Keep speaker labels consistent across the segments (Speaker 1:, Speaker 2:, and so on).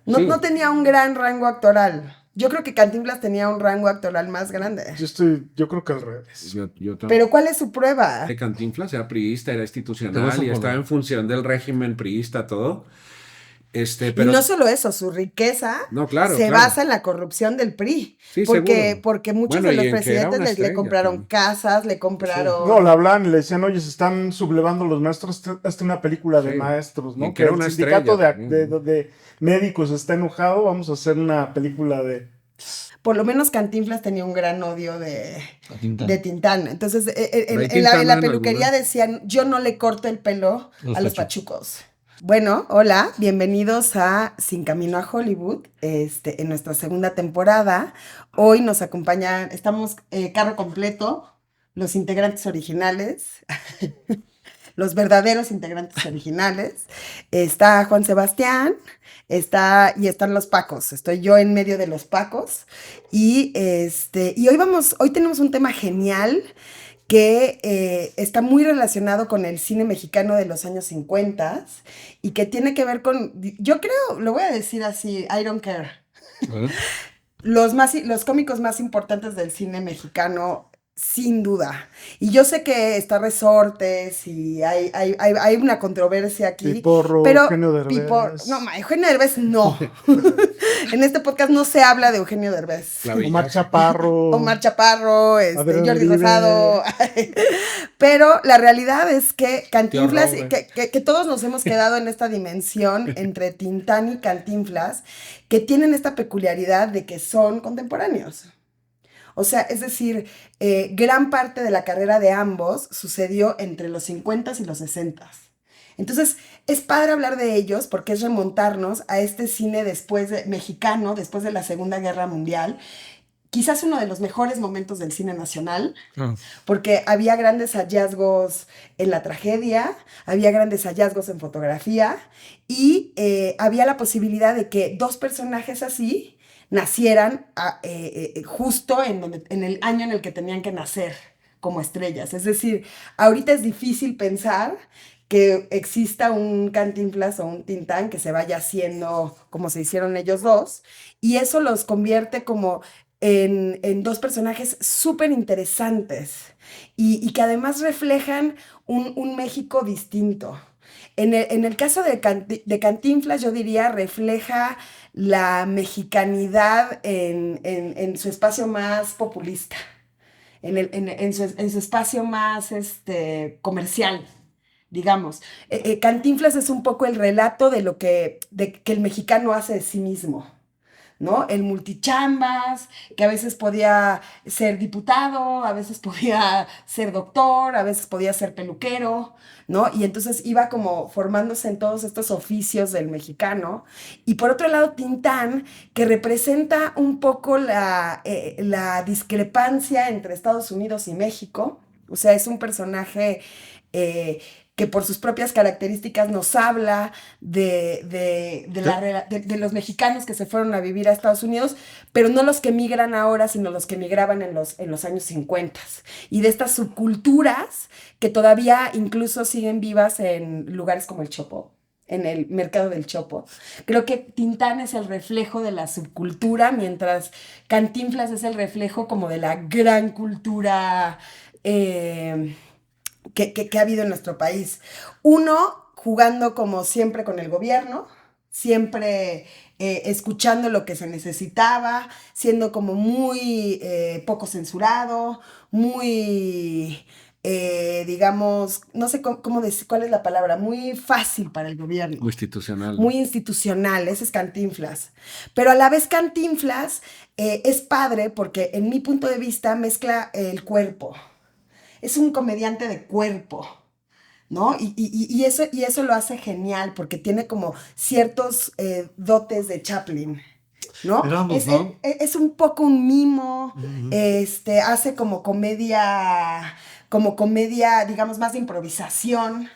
Speaker 1: No
Speaker 2: Sí,
Speaker 1: tenía un gran rango actoral. Yo creo que Cantinflas tenía un rango actoral más grande.
Speaker 3: Yo creo que al revés.
Speaker 2: yo
Speaker 1: Pero ¿cuál es su
Speaker 2: de
Speaker 1: prueba?
Speaker 2: Cantinflas era priista, era
Speaker 4: Te vas
Speaker 2: institucional
Speaker 4: a
Speaker 2: y estaba
Speaker 4: poner.
Speaker 2: en función del régimen priista, todo.
Speaker 1: Y
Speaker 2: Pero
Speaker 1: no solo eso, su riqueza
Speaker 2: no, claro,
Speaker 1: se basa
Speaker 2: claro.
Speaker 1: en la corrupción del PRI,
Speaker 2: Sí,
Speaker 1: porque,
Speaker 2: seguro.
Speaker 1: porque muchos
Speaker 2: Bueno,
Speaker 1: de
Speaker 2: y
Speaker 1: los
Speaker 2: en que era
Speaker 1: presidentes
Speaker 2: una
Speaker 1: le
Speaker 2: estrella
Speaker 1: compraron
Speaker 2: también.
Speaker 1: casas, le
Speaker 2: Sí,
Speaker 3: No, le
Speaker 1: compraron...
Speaker 3: hablaban y le decían, oye, se están sublevando los maestros, hazte una película de
Speaker 2: sí.
Speaker 3: maestros,
Speaker 2: Y en
Speaker 3: ¿no?
Speaker 2: que
Speaker 3: Que
Speaker 2: era
Speaker 3: el
Speaker 2: una
Speaker 3: sindicato
Speaker 2: estrella también, ¿no?
Speaker 3: de médicos está enojado, vamos a hacer una película de...
Speaker 1: Por lo menos Cantinflas tenía un gran odio
Speaker 4: A Tintán.
Speaker 1: de Tintán. Entonces,
Speaker 2: Pero ahí
Speaker 1: en la
Speaker 2: Tintana en
Speaker 1: peluquería
Speaker 2: alguna.
Speaker 1: decían, yo no le corto el pelo
Speaker 4: Los
Speaker 1: a los
Speaker 4: pachucos.
Speaker 1: pachucos. Bueno, hola, bienvenidos a Sin Camino a Hollywood, en nuestra segunda temporada. Hoy nos acompañan, estamos carro completo, los integrantes originales, los verdaderos integrantes originales. Está Juan Sebastián, están los Pacos. Estoy yo en medio de los Pacos. Y hoy tenemos un tema genial que está muy relacionado con el cine mexicano de los años 50 y que tiene que ver con, yo creo, lo voy a decir así, I don't care.
Speaker 4: A ver.
Speaker 1: Los cómicos más importantes del cine mexicano, sin duda. Y yo sé que está Resortes y hay una controversia aquí,
Speaker 3: Piporro,
Speaker 1: pero
Speaker 3: Eugenio
Speaker 1: No,
Speaker 3: Derbez,
Speaker 1: Eugenio Derbez no. En este podcast no se habla de Eugenio Derbez.
Speaker 3: Omar
Speaker 2: Clavillazo.
Speaker 3: Chaparro,
Speaker 1: Omar Chaparro,
Speaker 3: Adrián
Speaker 1: Jordi
Speaker 3: Uribe.
Speaker 1: Rosado. Pero la realidad es que
Speaker 2: Tío
Speaker 1: Cantinflas,
Speaker 2: Robert.
Speaker 1: que todos nos hemos quedado en esta dimensión entre Tintán y Cantinflas, que tienen esta peculiaridad de que son contemporáneos. O sea, es decir, gran parte de la carrera de ambos sucedió entre los 50 y los 60. Entonces, es padre hablar de ellos porque es remontarnos a este cine mexicano, después de la Segunda Guerra Mundial, quizás uno de los mejores momentos del cine nacional,
Speaker 4: Ah,
Speaker 1: porque había grandes hallazgos en la tragedia, había grandes hallazgos en fotografía y había la posibilidad de que dos personajes así nacieran justo en el año en el que tenían que nacer como estrellas. Es decir, ahorita es difícil pensar que exista un Cantinflas o un Tintán que se vaya haciendo como se hicieron ellos dos, y eso los convierte como en dos personajes súper interesantes y que además reflejan un México distinto. En el caso de Cantinflas, yo diría, refleja la mexicanidad en su espacio más populista, en su espacio más comercial, digamos. Cantinflas es un poco el relato de que el mexicano hace de sí mismo, ¿no? El multichambas, que a veces podía ser diputado, a veces podía ser doctor, a veces podía ser peluquero, ¿no? Y entonces iba como formándose en todos estos oficios del mexicano. Y por otro lado, Tintán, que representa un poco la discrepancia entre Estados Unidos y México. O sea, es un personaje eh, que por sus propias características nos habla de los mexicanos que se fueron a vivir a Estados Unidos, pero no los que migran ahora, sino los que migraban en los años 50. Y de estas subculturas que todavía incluso siguen vivas en lugares como el Chopo, en el mercado del Chopo. Creo que Tintán es el reflejo de la subcultura, mientras Cantinflas es el reflejo como de la gran cultura que ha habido en nuestro país. Uno, jugando como siempre con el gobierno, siempre escuchando lo que se necesitaba, siendo como muy poco censurado, muy, digamos, no sé cómo decir, cuál es la palabra, muy fácil para el gobierno.
Speaker 2: Muy institucional, ¿no?
Speaker 1: Muy institucional, ese es Cantinflas. Pero a la vez Cantinflas es padre porque en mi punto de vista mezcla el cuerpo. Es un comediante de cuerpo, ¿no? Y eso lo hace genial porque tiene como ciertos dotes de Chaplin, ¿no?
Speaker 4: Pero ambos, ¿no?
Speaker 1: Es un poco un mimo,
Speaker 4: Ujú.
Speaker 1: hace como comedia, digamos, más de improvisación.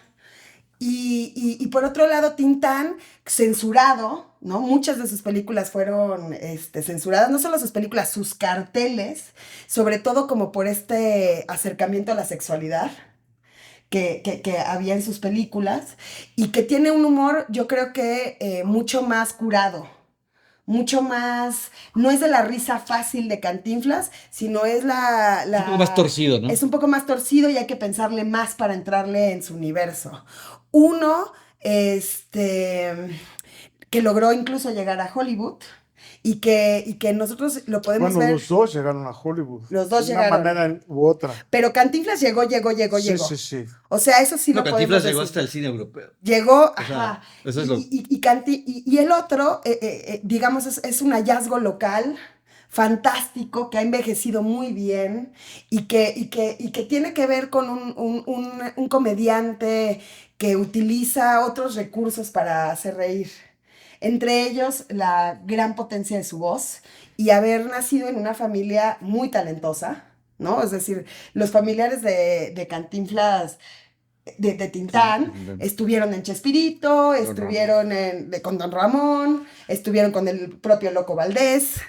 Speaker 1: Y por otro lado, Tintán, censurado, ¿no? Muchas de sus películas fueron censuradas, no solo sus películas, sus carteles, sobre todo como por este acercamiento a la sexualidad que había en sus películas y que tiene un humor, yo creo que mucho más curado. mucho más, no es de la risa fácil de Cantinflas, sino es
Speaker 4: Un poco más torcido, ¿no?
Speaker 1: es un poco más torcido y hay que pensarle más para entrarle en su universo. Uno, que logró incluso llegar a Hollywood y que nosotros lo podemos
Speaker 3: Bueno,
Speaker 1: ver.
Speaker 3: los dos llegaron a Hollywood.
Speaker 1: Los dos
Speaker 3: de
Speaker 1: llegaron.
Speaker 3: una manera u otra.
Speaker 1: Pero Cantinflas llegó.
Speaker 3: Sí, sí, sí.
Speaker 1: O sea, eso sí
Speaker 4: No,
Speaker 1: lo podemos
Speaker 4: Cantinflas
Speaker 1: decir.
Speaker 4: llegó hasta el cine europeo.
Speaker 1: Llegó,
Speaker 4: O sea,
Speaker 1: ajá.
Speaker 4: eso es lo...
Speaker 1: Y el otro, digamos, es un hallazgo local fantástico que ha envejecido muy bien y que tiene que ver con un comediante que utiliza otros recursos para hacer reír. Entre ellos, la gran potencia de su voz y haber nacido en una familia muy talentosa, ¿no? Es decir, los familiares de Cantinflas de Tintán, estuvieron en Chespirito, estuvieron con Don Ramón, estuvieron con el propio Loco Valdés,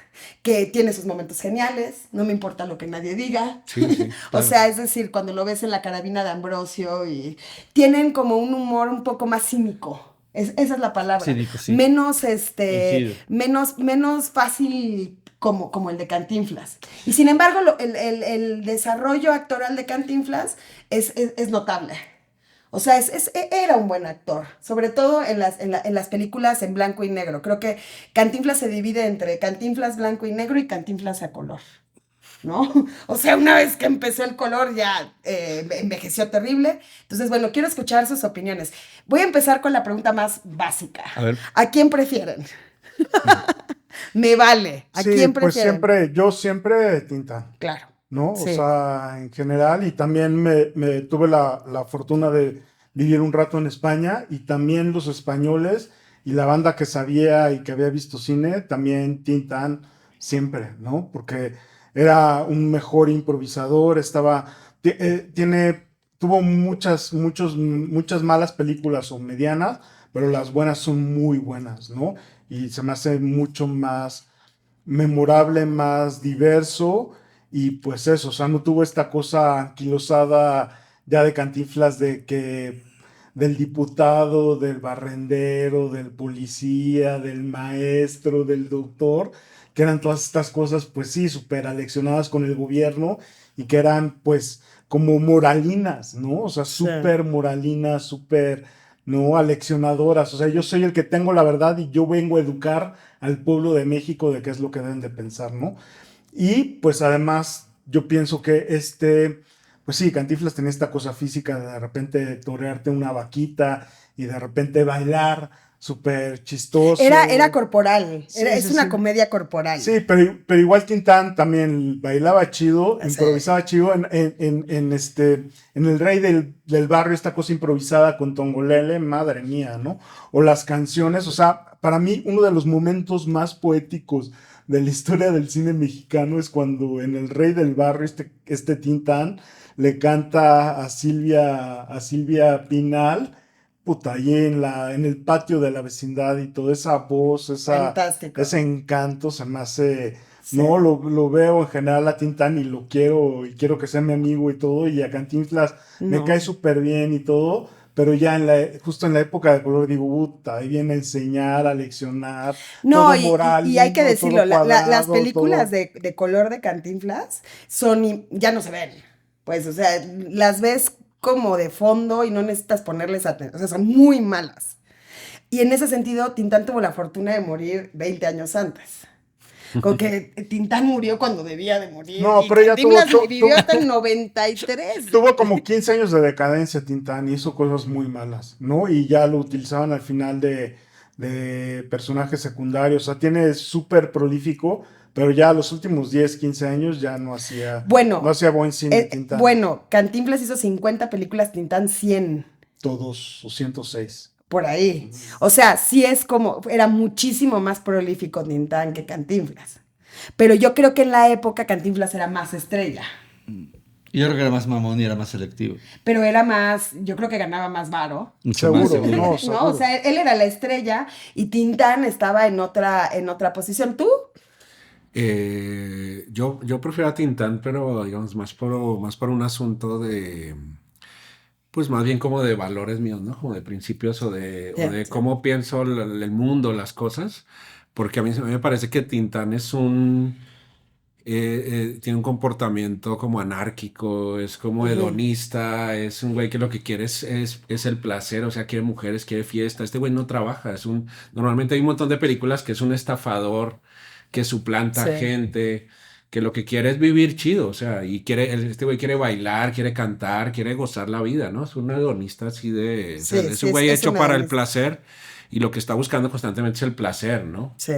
Speaker 1: que tiene sus momentos geniales, no me importa lo que nadie diga.
Speaker 2: Sí, sí,
Speaker 1: O
Speaker 2: claro.
Speaker 1: sea, es decir, cuando lo ves en la carabina de Ambrosio y tienen como un humor un poco más cínico. Esa es la palabra.
Speaker 4: Cínico, sí.
Speaker 1: Menos,
Speaker 4: Fingido.
Speaker 1: menos fácil como el de Cantinflas. Y sin embargo, el desarrollo actoral de Cantinflas es notable. O sea, era un buen actor, sobre todo en las películas en blanco y negro. Creo que Cantinflas se divide entre Cantinflas blanco y negro y Cantinflas a color, ¿no? O sea, una vez que empezó el color ya envejeció terrible. Entonces, bueno, quiero escuchar sus opiniones. Voy a empezar con la pregunta más básica.
Speaker 4: A ver.
Speaker 1: ¿A quién prefieren? Me vale. ¿A
Speaker 3: Sí,
Speaker 1: quién
Speaker 3: pues
Speaker 1: prefieren?
Speaker 3: yo siempre Tintán,
Speaker 1: Claro.
Speaker 3: ¿no? O
Speaker 1: Sí.
Speaker 3: sea, en general, y también me tuve la fortuna de vivir un rato en España, y también los españoles y la banda que sabía y que había visto cine, también Tintán siempre, ¿no? Porque era un mejor improvisador, tuvo muchas malas películas o medianas, pero las buenas son muy buenas, ¿no? Y se me hace mucho más memorable, más diverso, y pues eso, o sea, no tuvo esta cosa anquilosada ya de Cantinflas del diputado, del barrendero, del policía, del maestro, del doctor, que eran todas estas cosas, pues sí, súper aleccionadas con el gobierno y que eran pues como moralinas, ¿no? O sea,
Speaker 1: Sí.
Speaker 3: súper moralinas, súper, ¿no? Aleccionadoras. O sea, yo soy el que tengo la verdad y yo vengo a educar al pueblo de México de qué es lo que deben de pensar, ¿no? Y pues además yo pienso que pues sí, Cantinflas tenía esta cosa física de repente torearte una vaquita y de repente bailar súper chistoso.
Speaker 1: Era corporal,
Speaker 3: Sí,
Speaker 1: es
Speaker 3: sí,
Speaker 1: una
Speaker 3: sí.
Speaker 1: comedia corporal.
Speaker 3: Sí, pero igual Tintán también bailaba chido,
Speaker 1: Sí.
Speaker 3: improvisaba chido en El Rey del Barrio, esta cosa improvisada con Tongolele, madre mía, ¿no? O las canciones, o sea, para mí uno de los momentos más poéticos de la historia del cine mexicano es cuando en El Rey del Barrio este Tintán le canta a Silvia Pinal, puta, ahí en el patio de la vecindad, y toda esa voz,
Speaker 1: Fantástico.
Speaker 3: ese encanto se me hace,
Speaker 1: Sí.
Speaker 3: no, lo veo en general a Tintán y lo quiero, y quiero que sea mi amigo y todo, y a Cantinflas me
Speaker 1: No.
Speaker 3: cae súper bien y todo, pero ya justo en la época de color digo, puta, ahí viene a enseñar, a leccionar,
Speaker 1: No,
Speaker 3: todo
Speaker 1: y
Speaker 3: moral,
Speaker 1: hay que
Speaker 3: todo
Speaker 1: decirlo, las
Speaker 3: cuadrado,
Speaker 1: películas
Speaker 3: todo.
Speaker 1: de color de Cantinflas ya no se ven. Pues, o sea, las ves como de fondo y no necesitas ponerles atención. O sea, son muy malas. Y en ese sentido, Tintán tuvo la fortuna de morir 20 años antes. Como que Tintán murió cuando debía de morir.
Speaker 3: No,
Speaker 1: y
Speaker 3: pero ella
Speaker 1: Cantinflas
Speaker 3: tuvo-
Speaker 1: vivió hasta el 93.
Speaker 3: Tuvo como 15 años de decadencia Tintán y hizo cosas muy malas, ¿no? Y ya lo utilizaban al final de personajes secundarios. O sea, tiene súper prolífico, pero ya los últimos 10, 15 años ya no hacía buen cine Tintán.
Speaker 1: Bueno, Cantinflas hizo 50 películas, Tintán 100.
Speaker 3: Todos, o 106.
Speaker 1: Por ahí. O sea, sí era muchísimo más prolífico Tintán que Cantinflas. Pero yo creo que en la época Cantinflas era más estrella.
Speaker 4: Yo creo que era más mamón y era más selectivo.
Speaker 1: Pero era más, yo creo que ganaba más varo.
Speaker 4: Mucho más,
Speaker 3: Seguro, no,
Speaker 1: ¿No?
Speaker 3: seguro.
Speaker 1: O sea, él era la estrella y Tintán estaba en otra posición. ¿Tú?
Speaker 2: Yo prefiero a Tintán, pero digamos más por un asunto de, pues más bien como de valores míos, ¿no? Como de principios o de
Speaker 1: Sí.
Speaker 2: cómo pienso el mundo, las cosas. porque a mí me parece que Tintán es tiene un comportamiento como anárquico, es como hedonista, es un güey que lo que quiere es el placer, o sea, quiere mujeres, quiere fiesta. Este güey no trabaja, normalmente hay un montón de películas que es un estafador, que suplanta
Speaker 1: Sí.
Speaker 2: gente, que lo que quiere es vivir chido, o sea, y este güey quiere bailar, quiere cantar, quiere gozar la vida, ¿no? Es un hedonista así o sea,
Speaker 1: Sí,
Speaker 2: es
Speaker 1: sí,
Speaker 2: un güey
Speaker 1: es
Speaker 2: hecho
Speaker 1: una
Speaker 2: para el
Speaker 1: hedonista.
Speaker 2: placer. Y lo que está buscando constantemente es el placer, ¿no?
Speaker 1: Sí.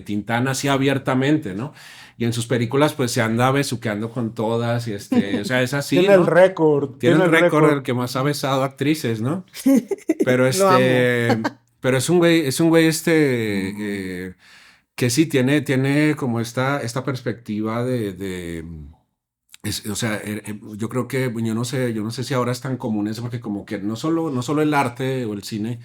Speaker 2: Tintán así abiertamente, ¿no? Y en sus películas pues se anda besuqueando con todas y o sea, es así,
Speaker 3: Tiene el
Speaker 2: ¿no?
Speaker 3: récord.
Speaker 2: Tiene el récord el que más ha besado actrices, ¿no? Pero
Speaker 1: Lo amo.
Speaker 2: pero es un güey que sí tiene como esta perspectiva o sea, yo creo que, yo no sé si ahora es tan común eso, porque como que no solo el arte o el cine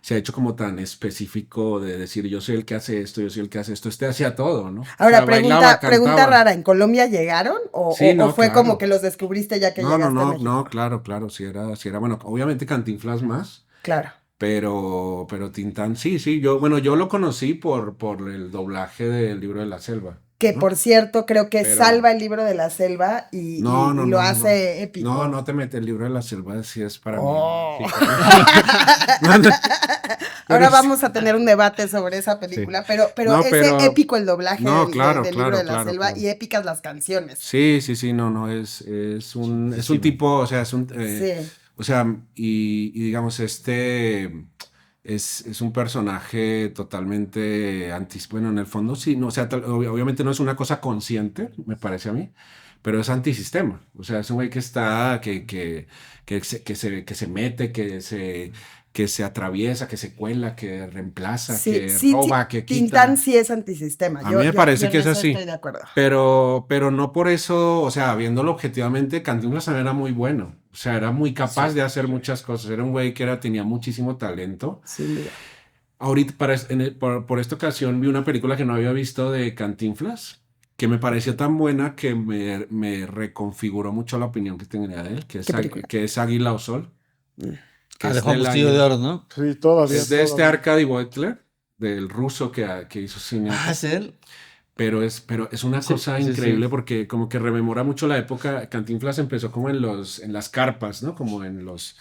Speaker 2: se ha hecho como tan específico de decir yo soy el que hace esto, yo soy el que hace esto, hacía todo, ¿no? O
Speaker 1: Ahora,
Speaker 2: sea, bailaba,
Speaker 1: pregunta
Speaker 2: cantaba.
Speaker 1: rara, ¿en Colombia llegaron
Speaker 2: Sí,
Speaker 1: o
Speaker 2: no,
Speaker 1: fue como
Speaker 2: claro.
Speaker 1: que los descubriste ya que
Speaker 2: No,
Speaker 1: llegaste a
Speaker 2: no,
Speaker 1: México?
Speaker 2: claro, sí era, bueno, obviamente Cantinflas más,
Speaker 1: Claro.
Speaker 2: pero Tintán, sí, yo lo conocí por el doblaje del Libro de la Selva,
Speaker 1: Que
Speaker 2: ¿no?
Speaker 1: por cierto, creo que
Speaker 2: Pero,
Speaker 1: salva el libro de la selva y lo hace épico.
Speaker 2: no te metes, el Libro de la Selva sí es para mí,
Speaker 1: Oh.
Speaker 2: sí, no, no, pero
Speaker 1: Ahora
Speaker 2: sí,
Speaker 1: vamos a tener un debate sobre esa
Speaker 2: sí.
Speaker 1: película, pero
Speaker 2: No,
Speaker 1: ese
Speaker 2: pero,
Speaker 1: épico el doblaje
Speaker 2: no, claro,
Speaker 1: del libro de
Speaker 2: claro,
Speaker 1: la
Speaker 2: claro,
Speaker 1: selva
Speaker 2: claro.
Speaker 1: y épicas las canciones.
Speaker 2: Sí, no, es un tipo, o sea,
Speaker 1: Sí,
Speaker 2: o sea, y digamos, es un personaje totalmente bueno, en el fondo sí, no, o sea, obviamente no es una cosa consciente, me parece a mí, pero es antisistema, o sea, es un güey que está, que se mete, que se atraviesa, que se cuela, que reemplaza,
Speaker 1: sí,
Speaker 2: que
Speaker 1: sí,
Speaker 2: roba, que
Speaker 1: Tintán
Speaker 2: quita.
Speaker 1: sí es antisistema.
Speaker 2: A mí me
Speaker 1: Yo
Speaker 2: parece que
Speaker 1: en
Speaker 2: es
Speaker 1: eso
Speaker 2: así.
Speaker 1: estoy de acuerdo.
Speaker 2: Pero no por eso, o sea, viéndolo objetivamente, Cantinflas también era muy bueno. O sea, era muy capaz
Speaker 1: Sí,
Speaker 2: de hacer muchas cosas. Era un güey que tenía muchísimo talento.
Speaker 1: sin duda.
Speaker 2: Ahorita, por esta ocasión, vi una película que no había visto de Cantinflas, que me pareció tan buena que me reconfiguró mucho la opinión que tenía de él,
Speaker 1: ¿Qué película?
Speaker 2: que es Águila o Sol,
Speaker 1: Mm.
Speaker 2: que
Speaker 4: De
Speaker 2: es
Speaker 4: Juan
Speaker 2: del
Speaker 4: Bustillo de
Speaker 2: año.
Speaker 4: Oro, ¿no?
Speaker 3: Sí, todavía,
Speaker 2: Es de
Speaker 3: todavía.
Speaker 2: Arkady Butler, del ruso que hizo cine
Speaker 4: Ah,
Speaker 2: acá.
Speaker 4: es él.
Speaker 2: Pero es una
Speaker 4: Sí,
Speaker 2: cosa
Speaker 4: sí, sí.
Speaker 2: increíble porque como que rememora mucho la época. Cantinflas empezó como en las carpas, ¿no? Como en los...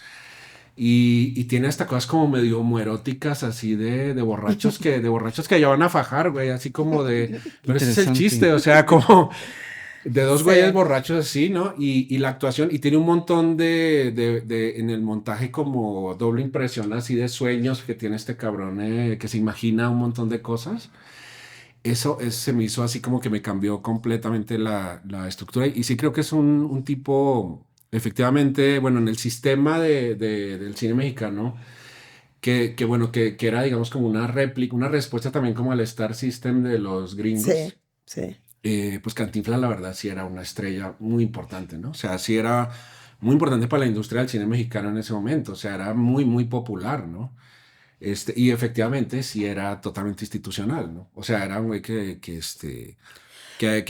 Speaker 2: Y tiene hasta cosas como medio homoeróticas, así de borrachos que ya van a fajar, güey, así como de... Pero ese es el
Speaker 4: Interesante.
Speaker 2: chiste, o sea, como de dos
Speaker 1: Sí.
Speaker 2: güeyes borrachos así, ¿no? Y la actuación, y tiene un montón en el montaje como doble impresión así de sueños que tiene este cabrón, que se imagina un montón de cosas. Se me hizo así como que me cambió completamente la estructura. Y sí creo que es un tipo, efectivamente, bueno, en el sistema del cine mexicano, bueno, que era, digamos, como una réplica, una respuesta también como al Star System de los
Speaker 1: Sí,
Speaker 2: gringos.
Speaker 1: sí.
Speaker 2: Pues Cantinflas, la verdad, sí era una estrella muy importante, ¿no? O sea, sí era muy importante para la industria del cine mexicano en ese momento. O sea, era muy popular, ¿no? Y efectivamente sí era totalmente institucional, ¿no? O sea, era un güey que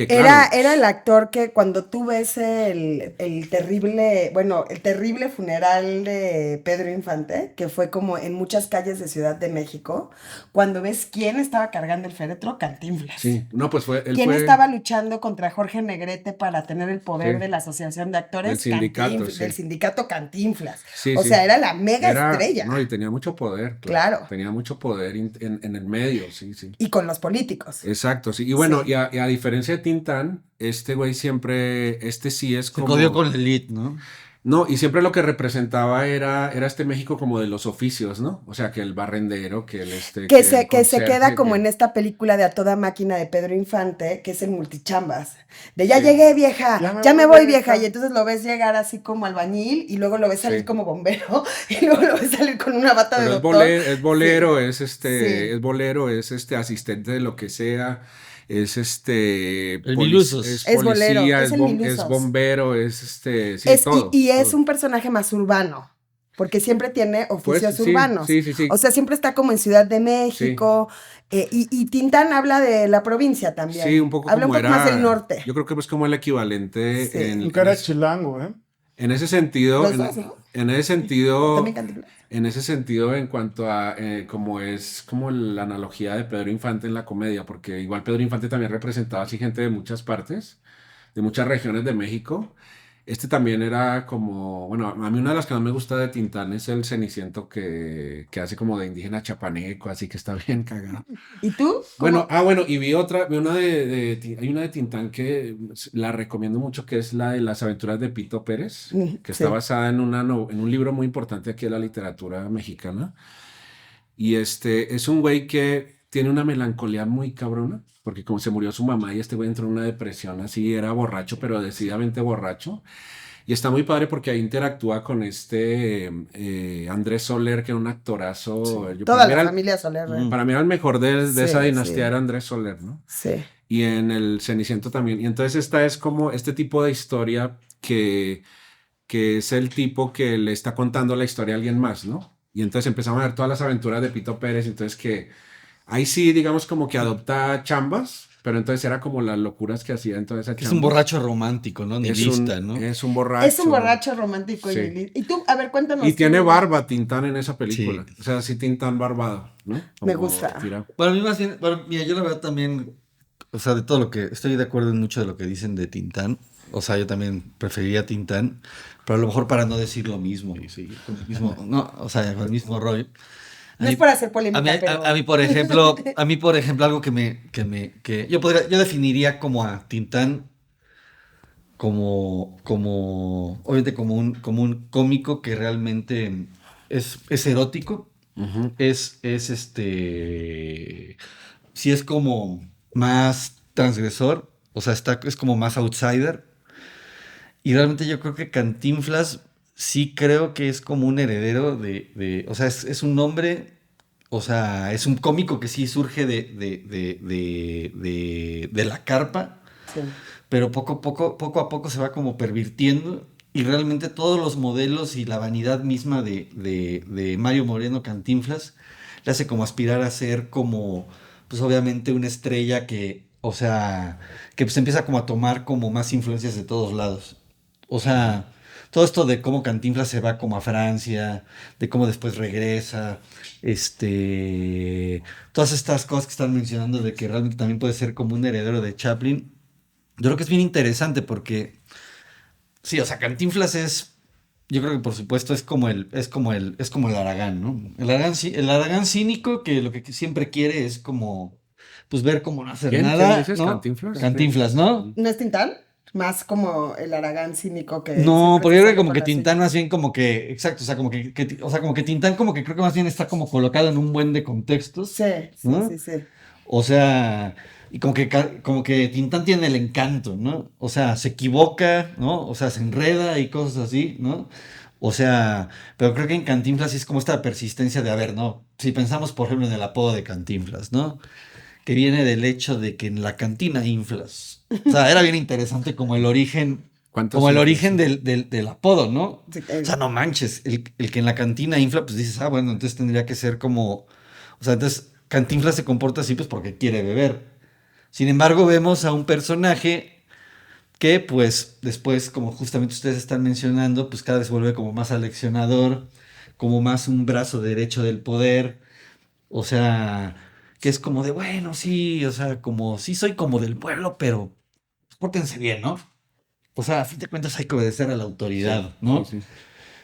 Speaker 2: claro,
Speaker 1: Era el actor que cuando tú ves el terrible, bueno, el terrible funeral de Pedro Infante, que fue como en muchas calles de Ciudad de México, cuando ves quién estaba cargando el féretro, Cantinflas.
Speaker 2: sí, no, pues él
Speaker 1: ¿Quién
Speaker 2: fue,
Speaker 1: estaba luchando contra Jorge Negrete para tener el poder
Speaker 2: sí,
Speaker 1: de la Asociación de
Speaker 2: del
Speaker 1: Actores?
Speaker 2: sindicato,
Speaker 1: Del
Speaker 2: sí,
Speaker 1: sindicato Cantinflas.
Speaker 2: sí,
Speaker 1: O sea,
Speaker 2: sí,
Speaker 1: era la mega estrella.
Speaker 2: no, y tenía mucho poder, claro,
Speaker 1: Claro.
Speaker 2: tenía mucho poder en el medio, sí, sí.
Speaker 1: Y con los políticos.
Speaker 2: Exacto, sí. Y bueno,
Speaker 1: Sí.
Speaker 2: y a diferencia de Tintán, este güey siempre, sí es
Speaker 4: Se codió
Speaker 2: como...
Speaker 4: con el Elite, ¿no?
Speaker 2: No, y siempre lo que representaba era este México como de los oficios, ¿no? O sea, que el barrendero, que el
Speaker 1: Que se queda
Speaker 2: conserje,
Speaker 1: como en esta película de A Toda Máquina de Pedro Infante, que es el multichambas. De ya llegué, vieja, ya me voy, vieja. Y entonces lo ves llegar así como albañil, y luego lo ves salir
Speaker 2: sí.
Speaker 1: como bombero, y luego lo ves salir con una bata de
Speaker 2: Pero
Speaker 1: doctor.
Speaker 2: es bolero,
Speaker 1: Sí.
Speaker 2: es bolero, es asistente de lo que sea, es
Speaker 4: El Milusos.
Speaker 1: Es bolero,
Speaker 2: policía,
Speaker 1: es el
Speaker 2: es
Speaker 1: Milusos.
Speaker 2: bombero, sí, todo,
Speaker 1: Y es
Speaker 2: todo.
Speaker 1: un personaje más urbano, porque siempre tiene
Speaker 2: Pues
Speaker 1: oficios
Speaker 2: sí,
Speaker 1: urbanos.
Speaker 2: sí.
Speaker 1: O sea, siempre está como en Ciudad de
Speaker 2: Sí,
Speaker 1: México. Y Tintán habla de la provincia también.
Speaker 2: sí, un poco
Speaker 1: Habla un
Speaker 2: como
Speaker 1: poco más del
Speaker 2: era,
Speaker 1: norte.
Speaker 2: yo creo que es como el equivalente
Speaker 1: Sí.
Speaker 3: Nunca era chilango, ¿eh?
Speaker 2: En ese sentido,
Speaker 1: Los dos, ¿no?
Speaker 2: en ese sentido,
Speaker 1: También Cantinflas.
Speaker 2: en ese sentido, en cuanto a como es como la analogía de Pedro Infante en la comedia, porque igual Pedro Infante también representaba así gente de muchas partes, de muchas regiones de México. Este también era como, bueno, a mí una de las que más me gusta de Tintán es el Ceniciento que hace como de indígena chapaneco, así que está bien cagado.
Speaker 1: ¿Y tú?
Speaker 2: Bueno, bueno, y vi una hay una de Tintán que la recomiendo mucho, que es la de las aventuras de Pito Pérez, que está
Speaker 1: Sí.
Speaker 2: basada en en un libro muy importante aquí de la literatura mexicana. Y es un güey que tiene una melancolía muy cabrona, porque como se murió su mamá y este güey entró en una depresión así, era borracho, pero decididamente borracho. Y está muy padre porque ahí interactúa con Andrés Soler, que era un actorazo.
Speaker 1: Toda la familia Soler.
Speaker 2: Para mí era el mejor de esa
Speaker 1: Sí,
Speaker 2: dinastía,
Speaker 1: sí.
Speaker 2: era Andrés Soler, ¿no?
Speaker 1: Sí.
Speaker 2: Y en el Ceniciento también. Y entonces esta es como este tipo de historia que es el tipo que le está contando la historia a alguien más, ¿no? Y entonces empezamos a ver todas las aventuras de Pito Pérez, entonces que ahí sí, digamos como que adopta chambas, pero entonces era como las locuras que hacía entonces a
Speaker 4: Que es un borracho romántico, ¿no? Nihilista, ¿no?
Speaker 2: Es un borracho.
Speaker 1: Es un borracho romántico.
Speaker 2: Sí.
Speaker 1: Y tú, a ver, cuéntanos.
Speaker 2: Y tiene
Speaker 1: tú.
Speaker 2: barba Tintán en esa película.
Speaker 4: Sí.
Speaker 2: O sea, sí Tintán barbado, ¿no?
Speaker 1: Me
Speaker 2: Como
Speaker 1: gusta.
Speaker 2: tirado.
Speaker 4: Para mí más bien, mira, yo la verdad también, o sea, de todo lo que, estoy de acuerdo en mucho de lo que dicen de Tintán, o sea, yo también preferiría Tintán, pero a lo mejor para no decir lo mismo, y seguir con el mismo, no, o sea, con el mismo rollo.
Speaker 1: No es por hacer polémica, pero...
Speaker 4: A mí, por ejemplo, algo que yo definiría como a Tintán obviamente como un cómico que realmente es erótico,
Speaker 2: Ujú.
Speaker 4: sí es como más transgresor, o sea, es como más outsider, y realmente yo creo que Cantinflas sí creo que es como un heredero o sea, es un hombre, o sea, es un cómico que sí surge de la carpa,
Speaker 1: Sí.
Speaker 4: pero poco a poco se va como pervirtiendo y realmente todos los modelos y la vanidad misma de Mario Moreno Cantinflas le hace como aspirar a ser como, pues obviamente una estrella que, o sea, que pues empieza como a tomar como más influencias de todos lados. O sea, todo esto de cómo Cantinflas se va como a Francia, de cómo después regresa, todas estas cosas que están mencionando de que realmente también puede ser como un heredero de Chaplin. Yo creo que es bien interesante porque, sí, o sea, Cantinflas yo creo que por supuesto es como el Aragán, ¿no? El Aragán cínico que lo que siempre quiere es como, pues ver cómo no hacer
Speaker 2: ¿Quién
Speaker 4: nada,
Speaker 2: dices?
Speaker 4: ¿no?
Speaker 2: ¿Cantinflas?
Speaker 4: Cantinflas, ¿no?
Speaker 1: ¿No es Tintán? Más como el Aragán cínico que...
Speaker 4: No,
Speaker 1: siempre
Speaker 4: porque
Speaker 1: se
Speaker 4: yo creo
Speaker 1: sale
Speaker 4: que como
Speaker 1: con
Speaker 4: que
Speaker 1: la
Speaker 4: Tintán
Speaker 1: suya.
Speaker 4: más bien como que, exacto, o sea, como que Tintán como que creo que más bien está como colocado en un buen de contextos,
Speaker 1: Sí, sí,
Speaker 4: ¿no?
Speaker 1: sí, sí.
Speaker 4: O sea, y como que Tintán tiene el encanto, ¿no? O sea, se equivoca, ¿no? O sea, se enreda y cosas así, ¿no? O sea, pero creo que en Cantinflas sí es como esta persistencia de, a ver, ¿no? Si pensamos, por ejemplo, en el apodo de Cantinflas, ¿no? Que viene del hecho de que en la cantina inflas. O sea, era bien interesante como el origen,
Speaker 2: ¿Cuántos
Speaker 4: como el
Speaker 2: inflas?
Speaker 4: origen del apodo, ¿no?
Speaker 1: Sí,
Speaker 4: O sea, no manches, el que en la cantina infla, pues dices, bueno, entonces tendría que ser como, o sea, entonces Cantinflas se comporta así pues porque quiere beber. Sin embargo, vemos a un personaje que pues después, como justamente ustedes están mencionando, pues cada vez vuelve como más aleccionador, como más un brazo derecho del poder, o sea, que es como de, bueno, sí, o sea, como, sí soy como del pueblo, pero pues, pórtense bien, ¿no? O sea, a fin de cuentas hay que obedecer a la autoridad, ¿no?
Speaker 2: Sí, sí.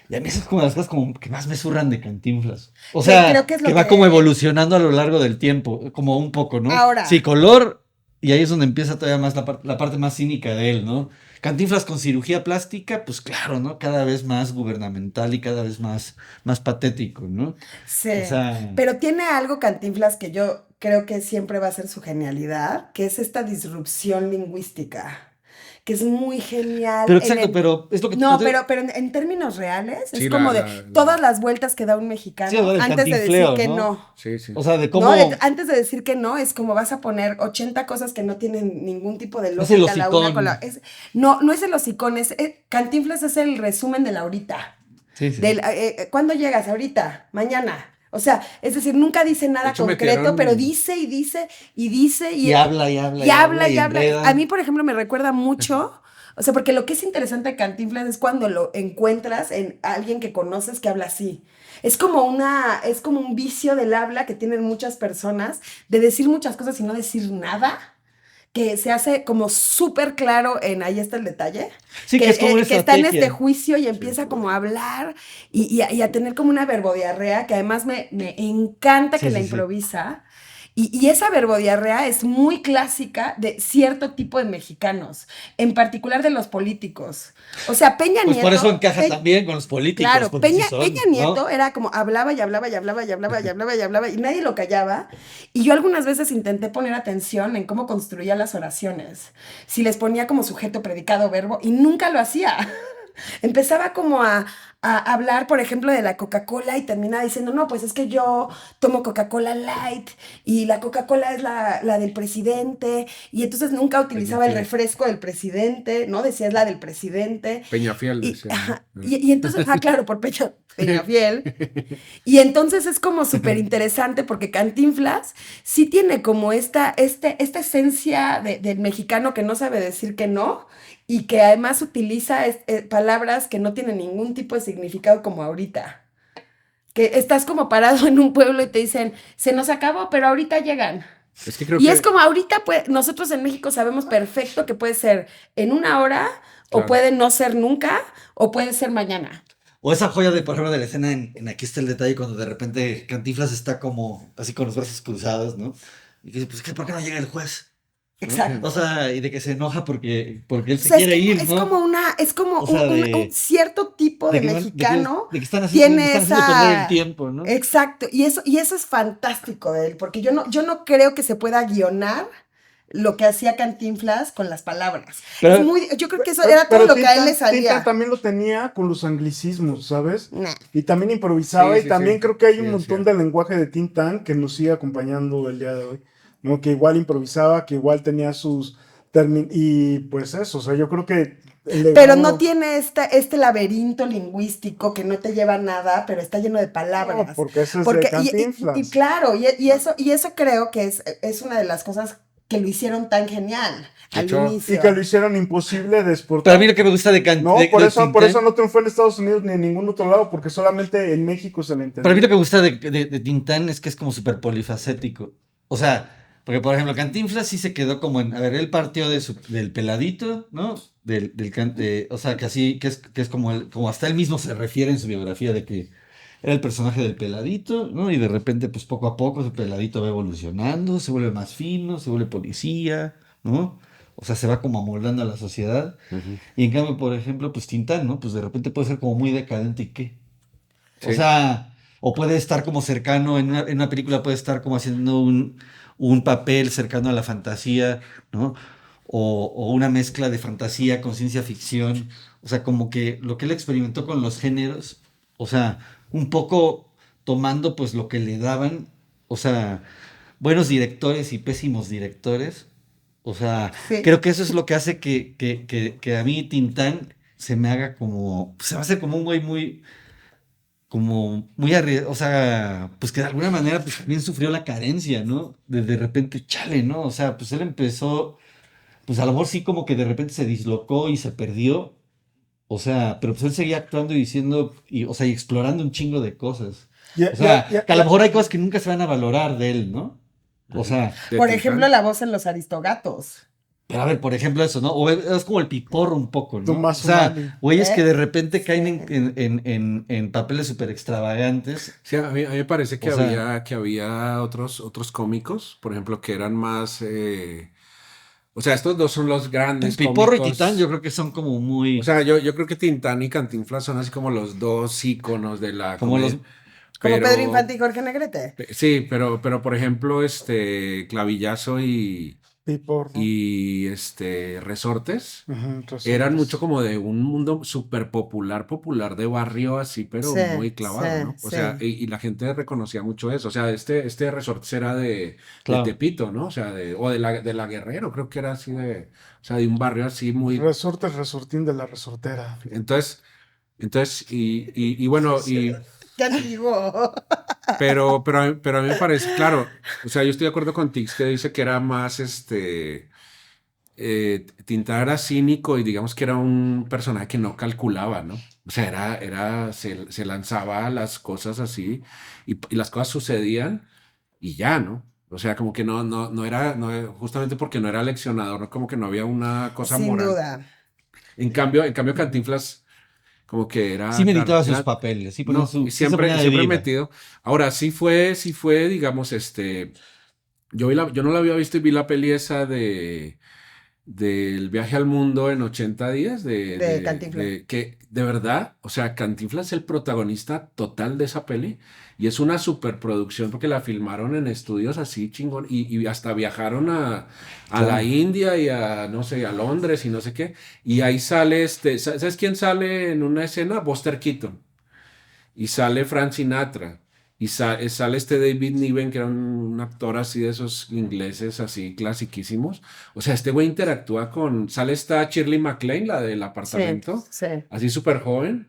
Speaker 4: Y a mí esas es como las cosas como que más me zurran de Cantinflas. O
Speaker 1: Sí,
Speaker 4: sea,
Speaker 1: creo que es lo
Speaker 4: que va
Speaker 1: que-
Speaker 4: como evolucionando a lo largo del tiempo, como un poco, ¿no?
Speaker 1: Ahora.
Speaker 4: Sí, color, y ahí es donde empieza todavía más la parte más cínica de él, ¿no? Cantinflas con cirugía plástica, pues claro, ¿no? Cada vez más gubernamental y cada vez más patético, ¿no?
Speaker 1: Sí,
Speaker 4: O sea,
Speaker 1: pero tiene algo Cantinflas que yo creo que siempre va a ser su genialidad, que es esta disrupción lingüística, que es muy genial.
Speaker 4: pero exacto, pero es lo que...
Speaker 1: No, pero en términos reales
Speaker 2: Sí,
Speaker 1: es como de todas las vueltas que da un mexicano
Speaker 4: Sí, el
Speaker 1: antes de decir
Speaker 4: cantinfleo,
Speaker 1: que
Speaker 4: ¿no?
Speaker 1: no.
Speaker 2: Sí, sí.
Speaker 4: O sea, de
Speaker 1: No,
Speaker 4: cómo...
Speaker 1: antes de decir que no, es como vas a poner 80 cosas que no tienen ningún tipo de
Speaker 4: Es el
Speaker 1: lógica la una
Speaker 4: hocicón.
Speaker 1: con la... no, no es el hocicón, Cantinflas es el resumen de la ahorita.
Speaker 4: Sí, sí.
Speaker 1: ¿Cuándo llegas? Ahorita, mañana. O sea, es decir, nunca dice nada
Speaker 2: De hecho,
Speaker 1: concreto,
Speaker 2: metieron-
Speaker 1: pero dice y dice y dice
Speaker 4: Y habla y habla
Speaker 1: y habla y habla.
Speaker 4: enreda.
Speaker 1: A mí, por ejemplo, me recuerda mucho O sea, porque lo que es interesante de Cantinflas es cuando lo encuentras en alguien que conoces que habla así. Es como un vicio del habla que tienen muchas personas de decir muchas cosas y no decir nada, que se hace como súper claro en ahí está el detalle,
Speaker 4: Sí, que es como una
Speaker 1: que está en este
Speaker 4: estrategia.
Speaker 1: juicio y empieza como a hablar y a tener como una verbodiarrea que además me encanta que
Speaker 4: Sí,
Speaker 1: la
Speaker 4: sí, sí.
Speaker 1: improvisa. Y esa verbodiarrea es muy clásica de cierto tipo de mexicanos, en particular de los políticos. O sea, Peña
Speaker 4: Pues por eso
Speaker 1: Nieto,
Speaker 4: encaja también con los políticos,
Speaker 1: claro,
Speaker 4: porque sí
Speaker 1: Peña
Speaker 4: son,
Speaker 1: Nieto
Speaker 4: ¿no?
Speaker 1: era como hablaba y hablaba y hablaba y hablaba y hablaba y hablaba y nadie lo callaba. Y yo algunas veces intenté poner atención en cómo construía las oraciones, si les ponía como sujeto, predicado, verbo, y nunca lo hacía. Empezaba como a hablar, por ejemplo, de la Coca-Cola y terminaba diciendo, no, pues es que yo tomo Coca-Cola Light y la Coca-Cola es la del presidente y entonces nunca utilizaba el
Speaker 2: Peñafiel.
Speaker 1: refresco del presidente, ¿no? Decía es la del presidente.
Speaker 2: Peñafiel,
Speaker 1: Y,
Speaker 2: decía, ¿no?
Speaker 1: ajá, y entonces, claro, por Peñafiel. Y entonces es como súper interesante porque Cantinflas sí tiene como esta esencia del mexicano que no sabe decir que no y que además utiliza palabras que no tienen ningún tipo de significado como ahorita. Que estás como parado en un pueblo y te dicen, se nos acabó, pero ahorita llegan.
Speaker 2: Es que creo
Speaker 1: Y es
Speaker 2: que,
Speaker 1: como ahorita, pues, nosotros en México sabemos perfecto que puede ser en una hora, o
Speaker 2: claro.
Speaker 1: puede no ser nunca, o puede ser mañana.
Speaker 4: O esa joya de, por ejemplo, de la escena en Aquí está el detalle, cuando de repente Cantinflas está como así con los brazos cruzados, ¿no? Y dice, pues, ¿por qué no llega el juez? ¿No? O
Speaker 1: Exacto.
Speaker 4: sea, y de que se enoja porque él
Speaker 1: O
Speaker 4: se
Speaker 1: sea,
Speaker 4: quiere ir,
Speaker 1: es
Speaker 4: ¿no?
Speaker 1: como es como
Speaker 4: O sea,
Speaker 1: un cierto tipo de mexicano
Speaker 4: de que están haciendo, me
Speaker 1: tiene
Speaker 4: están haciendo perder el
Speaker 1: esa.
Speaker 4: tiempo, ¿no?
Speaker 1: Exacto. Y eso es fantástico de él, porque yo no creo que se pueda guionar lo que hacía Cantinflas con las palabras.
Speaker 4: Pero,
Speaker 1: Yo creo que eso
Speaker 3: Pero,
Speaker 1: era todo
Speaker 3: pero
Speaker 1: lo que a él le
Speaker 3: Tintan
Speaker 1: salía.
Speaker 3: también lo tenía con los anglicismos, ¿sabes?
Speaker 1: Nah.
Speaker 3: Y también improvisaba
Speaker 2: Sí,
Speaker 3: y
Speaker 2: sí,
Speaker 3: también
Speaker 2: sí.
Speaker 3: creo que hay
Speaker 2: Sí,
Speaker 3: un montón
Speaker 2: decía.
Speaker 3: de lenguaje de Tintan que nos sigue acompañando el día de hoy, ¿no? Que igual improvisaba, que igual tenía sus términos y pues eso, o sea, yo creo que el
Speaker 1: Pero no
Speaker 3: legado,
Speaker 1: tiene este laberinto lingüístico que no te lleva a nada, pero está lleno de
Speaker 3: no,
Speaker 1: palabras.
Speaker 3: porque eso es de
Speaker 1: Porque, y
Speaker 3: Cantinflas.
Speaker 1: claro, y eso creo que es una de las cosas que lo hicieron tan genial
Speaker 2: De
Speaker 1: al
Speaker 2: hecho,
Speaker 3: Y que
Speaker 1: inicio.
Speaker 3: lo hicieron imposible de
Speaker 4: pero a mí
Speaker 3: exportar.
Speaker 4: lo que me gusta
Speaker 3: No, por
Speaker 4: de
Speaker 3: eso
Speaker 4: Tintán,
Speaker 3: no triunfó en Estados Unidos ni en ningún otro lado, porque solamente en México se le
Speaker 4: para mí lo
Speaker 3: entendió.
Speaker 4: que me gusta de Tintán es que es como súper polifacético. O sea, porque por ejemplo, Cantinflas sí se quedó como en, a ver, él partió del peladito, ¿no? O sea, que así, que es como, como hasta él mismo se refiere en su biografía de que era el personaje del peladito, ¿no? Y de repente, pues poco a poco, ese peladito va evolucionando, se vuelve más fino, se vuelve policía, ¿no? O sea, se va como amoldando a la sociedad.
Speaker 2: ujú,
Speaker 4: Y en cambio, por ejemplo, pues Tintán, ¿no? Pues de repente puede ser como muy decadente y qué. O
Speaker 2: sí.
Speaker 4: sea, o puede estar como cercano, en una película puede estar como haciendo un papel cercano a la fantasía, ¿no? O una mezcla de fantasía con ciencia ficción. O sea, como que lo que él experimentó con los géneros, o sea, un poco tomando pues lo que le daban, o sea, buenos directores y pésimos directores. O sea,
Speaker 1: Sí.
Speaker 4: creo que eso es lo que hace que a mí Tintán se me haga como, se me hace como un güey muy como muy arriesgado, o sea, pues que de alguna manera pues también sufrió la carencia, ¿no? De repente, chale, ¿no? O sea, pues él empezó, pues a lo mejor sí como que de repente se dislocó y se perdió, o sea, pero pues él seguía actuando y diciendo, o sea, y explorando un chingo de cosas.
Speaker 3: Ya,
Speaker 4: O
Speaker 3: ya,
Speaker 4: sea,
Speaker 3: ya,
Speaker 4: que a lo
Speaker 3: ya.
Speaker 4: mejor hay cosas que nunca se van a valorar de él, ¿no? O
Speaker 2: Ujú.
Speaker 4: sea,
Speaker 2: De
Speaker 1: Por ejemplo,
Speaker 2: Tintán.
Speaker 1: la voz en los Aristogatos.
Speaker 4: pero a ver, por ejemplo, eso, ¿no? O es como el piporro un poco, ¿no? O
Speaker 3: Tomás O'Malley.
Speaker 4: sea, güeyes que
Speaker 1: ¿Eh?
Speaker 4: de repente caen
Speaker 1: Sí.
Speaker 4: en papeles súper extravagantes.
Speaker 2: Sí, a mí me parece
Speaker 4: O sea,
Speaker 2: que había otros cómicos, por ejemplo, que eran más. O sea, estos dos son los grandes
Speaker 4: Piporro y Titán yo
Speaker 2: cómicos.
Speaker 4: creo que son como
Speaker 2: O
Speaker 4: muy,
Speaker 2: sea, yo creo que Tintán y Cantinflas son así como los dos íconos de la
Speaker 4: como los,
Speaker 2: comedia.
Speaker 1: Como Pedro
Speaker 2: Pero,
Speaker 1: Infante y Jorge Negrete.
Speaker 2: sí, pero por ejemplo, Clavillazo
Speaker 3: Piporro.
Speaker 2: y Resortes.
Speaker 3: Ujú,
Speaker 2: Eran mucho
Speaker 3: Resortes.
Speaker 2: como de un mundo súper popular de barrio así, pero
Speaker 1: Sí,
Speaker 2: muy
Speaker 1: sí,
Speaker 2: clavado, ¿no? O sea,
Speaker 1: sí.
Speaker 2: y la gente reconocía mucho eso. O sea, este Resortes era de
Speaker 4: claro.
Speaker 2: Tepito, ¿no? O sea, o de la Guerrero, creo que era así o sea, de un barrio así muy.
Speaker 3: Resortes, resortín de la resortera.
Speaker 2: Entonces, y bueno,
Speaker 1: Qué antiguo.
Speaker 2: pero a mí me parece, claro, o sea, yo estoy de acuerdo con Tix que dice que era más, Tintán era cínico y digamos que era un personaje que no calculaba, ¿no? O sea, se lanzaba a las cosas así y las cosas sucedían y ya, ¿no? O sea, como que no era, justamente porque no era leccionador, ¿no? Como que no había una cosa
Speaker 1: Sin
Speaker 2: moral.
Speaker 1: duda.
Speaker 2: En cambio, Cantinflas como que
Speaker 4: Sí meditaba sus papeles, sí ponía
Speaker 2: no, y
Speaker 4: sí se
Speaker 2: siempre,
Speaker 4: ponía de
Speaker 2: siempre
Speaker 4: vida.
Speaker 2: metido. Ahora, sí fue, digamos, yo no la había visto y vi la peli esa del viaje al mundo en 80 días,
Speaker 1: De Cantinflas.
Speaker 2: que de verdad, o sea, Cantinflas es el protagonista total de esa peli y es una superproducción porque la filmaron en estudios así chingón y hasta viajaron a la
Speaker 4: Claro.
Speaker 2: India y a, no sé, a Londres y no sé qué. Y ahí sale ¿sabes quién sale en una escena? Buster Keaton. Y sale Frank Sinatra. Y sale David Niven, que era un actor así de esos ingleses así clasiquísimos. O sea, este güey interactúa con. Sale esta Shirley MacLaine, la del
Speaker 1: Sí,
Speaker 2: apartamento,
Speaker 1: sí.
Speaker 2: así súper joven.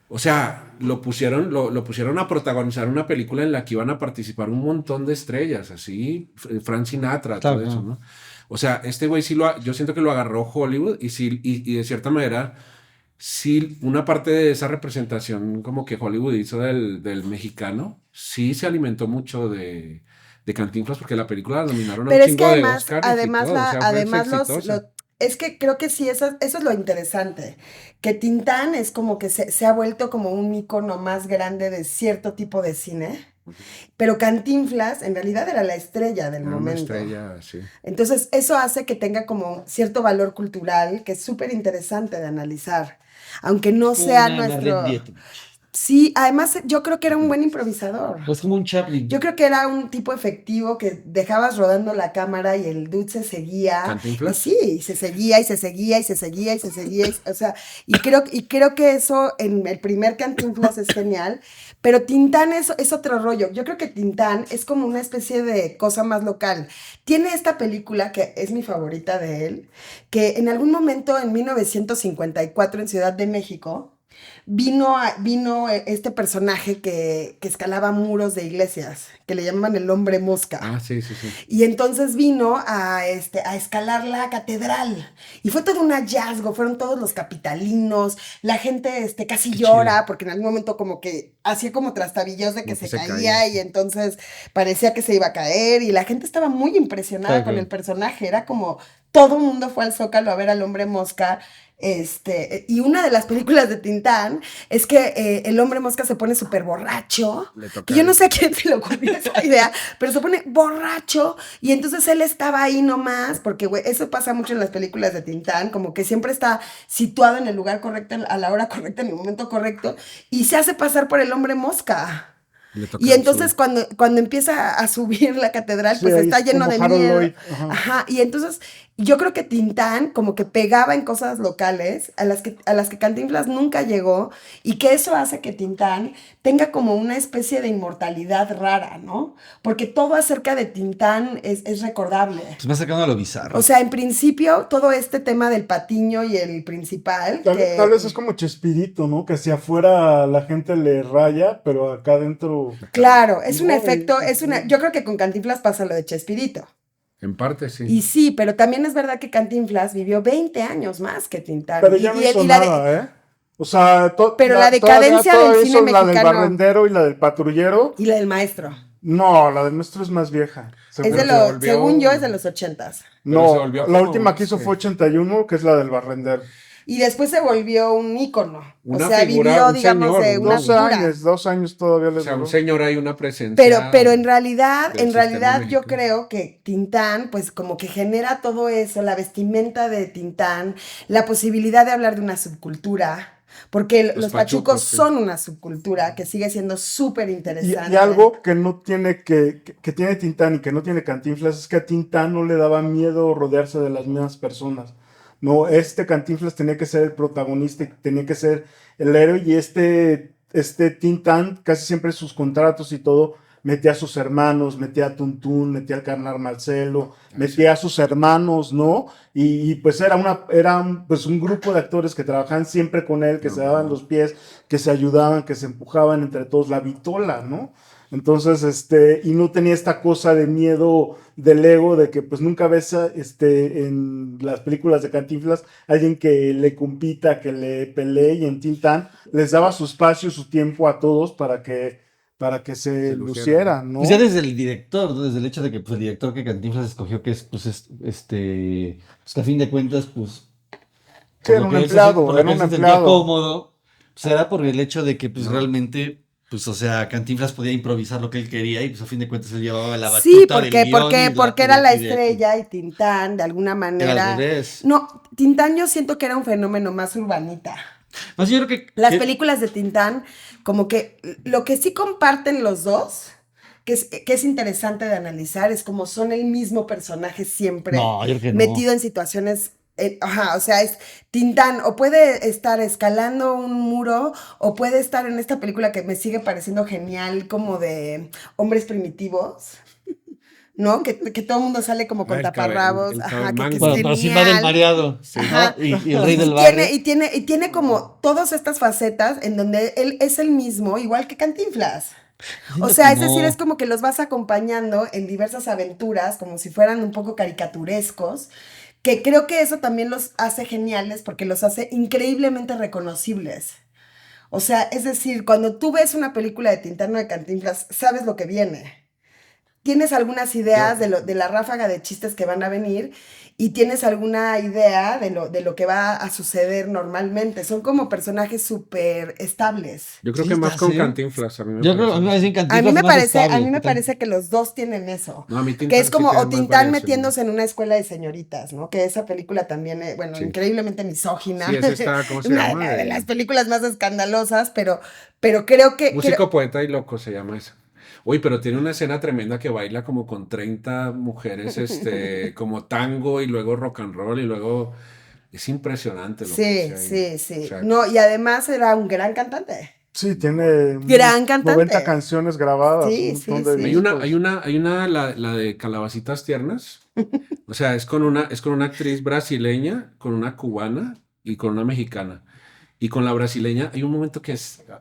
Speaker 2: O sea, lo pusieron a protagonizar una película en la que iban a participar un montón de estrellas, así, Frank Sinatra,
Speaker 4: Claro,
Speaker 2: todo eso,
Speaker 4: claro.
Speaker 2: ¿no? O sea, este güey yo siento que lo agarró Hollywood y sí, y de cierta manera sí, una parte de esa representación como que Hollywood hizo del mexicano, sí se alimentó mucho de Cantinflas porque la película la nominaron a un
Speaker 1: Pero es que
Speaker 2: chingo de
Speaker 1: además,
Speaker 2: Oscars y
Speaker 1: además,
Speaker 2: todo, o sea, fue exitosa.
Speaker 1: es que creo que sí, eso es lo interesante, que Tintán es como que se ha vuelto como un icono más grande de cierto tipo de cine, pero Cantinflas en realidad era la estrella del
Speaker 2: Era una
Speaker 1: momento.
Speaker 2: estrella, sí.
Speaker 1: Entonces, eso hace que tenga como cierto valor cultural que es súper interesante de analizar, aunque no
Speaker 4: Como
Speaker 1: sea
Speaker 4: una Marlene
Speaker 1: nuestro...
Speaker 4: Dietrich.
Speaker 1: Sí, además yo creo que era un buen improvisador.
Speaker 4: Pues como un Chaplin.
Speaker 1: Yo creo que era un tipo efectivo que dejabas rodando la cámara y el dude se seguía. Y
Speaker 2: ¿Cantinflas?
Speaker 1: sí, y se seguía, y se seguía, y se seguía, y se seguía. O sea, y creo que eso en el primer Cantinflas es genial. Pero Tintán es otro rollo. Yo creo que Tintán es como una especie de cosa más local. Tiene esta película que es mi favorita de él, que en algún momento en 1954 en Ciudad de México vino este personaje que escalaba muros de iglesias, que le llaman el hombre mosca.
Speaker 2: Ah, sí, sí, sí.
Speaker 1: Y entonces vino a escalar la catedral. Y fue todo un hallazgo, fueron todos los capitalinos, la gente casi
Speaker 2: Qué
Speaker 1: llora,
Speaker 2: chido.
Speaker 1: porque en algún momento como que hacía como trastabillos de que
Speaker 2: Como que
Speaker 1: se
Speaker 2: se
Speaker 1: caía
Speaker 2: caía.
Speaker 1: y entonces parecía que se iba a caer y la gente estaba muy impresionada
Speaker 4: Claro,
Speaker 1: con el
Speaker 4: claro.
Speaker 1: personaje. Era como todo el mundo fue al Zócalo a ver al hombre mosca. Y una de las películas de Tintán es que el hombre mosca se pone súper borracho,
Speaker 2: Le toca
Speaker 1: que yo no
Speaker 2: el-
Speaker 1: sé a quién se le ocurrió esa idea, pero se pone borracho y entonces él estaba ahí nomás, porque güey, eso pasa mucho en las películas de Tintán, como que siempre está situado en el lugar correcto, a la hora correcta, en el momento correcto, y se hace pasar por el hombre mosca.
Speaker 2: Le
Speaker 1: Y
Speaker 2: toca el
Speaker 1: entonces
Speaker 2: sur.
Speaker 1: cuando empieza a subir la catedral,
Speaker 3: Sí,
Speaker 1: pues
Speaker 3: ahí
Speaker 1: está
Speaker 3: es
Speaker 1: lleno
Speaker 3: como
Speaker 1: de
Speaker 3: Harold
Speaker 1: miedo.
Speaker 3: Lloyd. Ajá.
Speaker 1: Ajá, y entonces yo creo que Tintán como que pegaba en cosas locales a las que Cantinflas nunca llegó y que eso hace que Tintán tenga como una especie de inmortalidad rara, ¿no? Porque todo acerca de Tintán es recordable.
Speaker 4: Pues más cercano a lo bizarro.
Speaker 1: O sea, en principio, todo este tema del patiño y el principal,
Speaker 3: Tal vez es como Chespirito, ¿no? Que hacia afuera la gente le raya, pero acá adentro.
Speaker 1: claro, es un
Speaker 3: No,
Speaker 1: efecto, yo creo que con Cantinflas pasa lo de Chespirito.
Speaker 2: En parte, sí.
Speaker 1: Y sí, pero también es verdad que Cantinflas vivió 20 años más que Tintán.
Speaker 3: Pero ya no hizo nada, ¿eh? O sea,
Speaker 1: Pero la decadencia del cine
Speaker 3: hizo la del
Speaker 1: mexicano
Speaker 3: barrendero y la del patrullero.
Speaker 1: y la del maestro.
Speaker 3: No, la del maestro es más vieja.
Speaker 1: Es
Speaker 3: según
Speaker 1: de
Speaker 3: yo.
Speaker 2: se volvió-
Speaker 1: según yo, es de los 80s.
Speaker 2: Pero se
Speaker 3: No,
Speaker 2: volvió
Speaker 3: la
Speaker 2: como,
Speaker 3: última que hizo
Speaker 2: sí.
Speaker 3: fue 81, que es la del barrendero.
Speaker 1: Y después se volvió un ícono.
Speaker 2: Una
Speaker 1: o sea,
Speaker 2: figura,
Speaker 1: vivió,
Speaker 2: un
Speaker 1: digamos,
Speaker 2: señor,
Speaker 1: de una
Speaker 3: 2 años todavía le
Speaker 2: O sea, un
Speaker 3: duró.
Speaker 2: señor hay una presencia
Speaker 1: Pero en realidad,
Speaker 2: del sistema
Speaker 1: yo
Speaker 2: mexicano.
Speaker 1: creo que Tintán, pues como que genera todo eso, la vestimenta de Tintán, la posibilidad de hablar de una subcultura, porque los pachucos
Speaker 2: sí.
Speaker 1: son una subcultura que sigue siendo súper interesante.
Speaker 3: Y algo que no tiene que tiene Tintán y que no tiene Cantinflas es que a Tintán no le daba miedo rodearse de las mismas personas. No, Cantinflas tenía que ser el protagonista y tenía que ser el héroe y Tintán casi siempre sus contratos y todo metía a sus hermanos, metía a Tuntún, metía al carnal Marcelo, metía a sus hermanos, ¿no? Y pues era un grupo de actores que trabajaban siempre con él, que se daban los pies, que se ayudaban, que se empujaban entre todos, la vitola, ¿no? Entonces, y no tenía esta cosa de miedo del ego, de que pues nunca ves en las películas de Cantinflas alguien que le compita, que le pelee, y en Tintán les daba su espacio, su tiempo a todos para que se
Speaker 2: Se lucieran.
Speaker 3: lucieran, ¿no?
Speaker 4: Pues ya desde el director, ¿no? Desde el hecho de que pues, el director que Cantinflas escogió, que es, pues, pues que a fin de cuentas, pues,
Speaker 3: Sí, era un empleado,
Speaker 4: por lo
Speaker 3: era
Speaker 4: que
Speaker 3: un
Speaker 4: él se sentía
Speaker 3: empleado.
Speaker 4: cómodo, pues era por el hecho de que, pues,
Speaker 2: No.
Speaker 4: realmente, pues, o sea, Cantinflas podía improvisar lo que él quería y, pues, a fin de cuentas, él llevaba la
Speaker 1: Sí,
Speaker 4: batuta del guión
Speaker 1: porque era la estrella y Tintán, de alguna
Speaker 4: Era al
Speaker 1: manera.
Speaker 4: revés.
Speaker 1: No, Tintán yo siento que era un fenómeno más urbanita.
Speaker 4: Más yo creo que...
Speaker 1: Las películas de Tintán, como que lo que sí comparten los dos, que es interesante de analizar, es como son el mismo personaje siempre,
Speaker 4: No, yo creo que no.
Speaker 1: metido en situaciones, o sea, es Tintán, o puede estar escalando un muro, o puede estar en esta película que me sigue pareciendo genial, como de hombres primitivos. ¿No? Que todo el mundo sale como con
Speaker 2: El
Speaker 1: taparrabos,
Speaker 2: el
Speaker 1: ajá, que es
Speaker 2: cabemango.
Speaker 4: Bueno, pero sí va del
Speaker 1: genial.
Speaker 4: mareado, ¿no?
Speaker 1: Ajá.
Speaker 4: Y el rey del barrio.
Speaker 1: Y tiene como todas estas facetas en donde él es el mismo, igual que Cantinflas.
Speaker 4: Siento
Speaker 1: O sea,
Speaker 4: que
Speaker 1: es decir,
Speaker 4: no.
Speaker 1: es como que los vas acompañando en diversas aventuras, como si fueran un poco caricaturescos, que creo que eso también los hace geniales porque los hace increíblemente reconocibles. O sea, es decir, cuando tú ves una película de Tintán o de Cantinflas, sabes lo que viene. Tienes algunas ideas de la ráfaga de chistes que van a venir y tienes alguna idea de lo que va a suceder normalmente. Son como personajes súper estables.
Speaker 2: Yo creo
Speaker 4: Sí,
Speaker 2: que más
Speaker 4: está
Speaker 2: con
Speaker 4: así.
Speaker 2: Cantinflas. A mí me
Speaker 4: Yo creo, a
Speaker 2: parece.
Speaker 4: mí me parece
Speaker 1: A
Speaker 4: Cantinflas
Speaker 1: mí me
Speaker 4: más
Speaker 1: parece,
Speaker 4: estable,
Speaker 1: a mí me
Speaker 4: Tintán.
Speaker 1: parece que los dos tienen eso.
Speaker 2: No, a mí
Speaker 1: Que
Speaker 2: Tintán
Speaker 1: es
Speaker 2: sí
Speaker 1: como
Speaker 2: tiene
Speaker 1: o
Speaker 2: más
Speaker 1: Tintán
Speaker 2: variación.
Speaker 1: metiéndose en una escuela de señoritas, ¿no? Que esa película también, bueno,
Speaker 2: Sí.
Speaker 1: increíblemente misógina.
Speaker 2: Sí, esa está, ¿cómo se
Speaker 1: Una
Speaker 2: llama?
Speaker 1: de las películas más escandalosas, pero creo que...
Speaker 2: Músico, poeta y loco se llama esa. Uy, pero tiene una escena tremenda que baila como con 30 mujeres, como tango y luego rock and roll y luego es impresionante lo que
Speaker 1: Sí,
Speaker 2: hace ahí.
Speaker 1: sí,
Speaker 2: O
Speaker 1: sí.
Speaker 2: sea,
Speaker 1: No, y además era un gran cantante.
Speaker 3: Sí, tiene
Speaker 1: Gran
Speaker 3: 90
Speaker 1: cantante.
Speaker 3: canciones grabadas,
Speaker 1: Sí,
Speaker 3: un montón
Speaker 1: sí,
Speaker 3: de
Speaker 1: sí.
Speaker 2: hay una, la de Calabacitas Tiernas. O sea, es con una actriz brasileña, con una cubana y con una mexicana. Y con la brasileña hay un momento que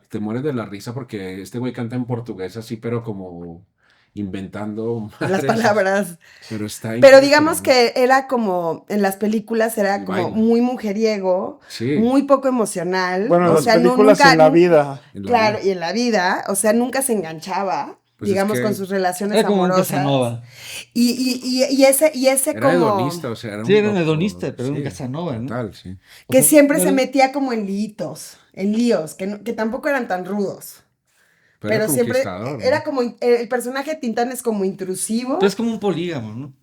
Speaker 2: te mueres de la risa porque este güey canta en portugués así, pero como inventando
Speaker 1: Las
Speaker 2: madres.
Speaker 1: palabras.
Speaker 2: Pero está
Speaker 1: Pero digamos
Speaker 2: impresionante.
Speaker 1: que era como, en las películas era
Speaker 2: Y
Speaker 1: como
Speaker 2: baila.
Speaker 1: muy mujeriego,
Speaker 2: Sí,
Speaker 1: muy poco emocional.
Speaker 3: Bueno, en
Speaker 1: O
Speaker 3: las
Speaker 1: sea,
Speaker 3: películas
Speaker 1: nunca,
Speaker 3: en la vida.
Speaker 2: en la
Speaker 1: claro,
Speaker 2: vida.
Speaker 1: y en la vida, o sea, nunca se enganchaba,
Speaker 2: Pues es
Speaker 1: digamos, con
Speaker 2: que
Speaker 1: sus relaciones
Speaker 4: Era como un
Speaker 1: amorosas.
Speaker 4: Casanova.
Speaker 1: Y ese
Speaker 2: era
Speaker 1: como,
Speaker 2: hedonista, o sea, era
Speaker 4: Sí,
Speaker 2: un
Speaker 4: era un
Speaker 2: loco.
Speaker 4: hedonista, pero era un
Speaker 2: Sí,
Speaker 4: Casanova, ¿no?
Speaker 2: total, sí.
Speaker 4: O
Speaker 1: que
Speaker 4: sea,
Speaker 1: siempre
Speaker 4: no
Speaker 1: se
Speaker 4: era-
Speaker 1: metía como en líos, que tampoco eran tan rudos.
Speaker 2: Pero era
Speaker 1: Pero siempre
Speaker 2: conquistador,
Speaker 1: era
Speaker 2: ¿no?
Speaker 1: como, el personaje de Tintán es como intrusivo.
Speaker 4: Pero es como un polígamo, ¿no?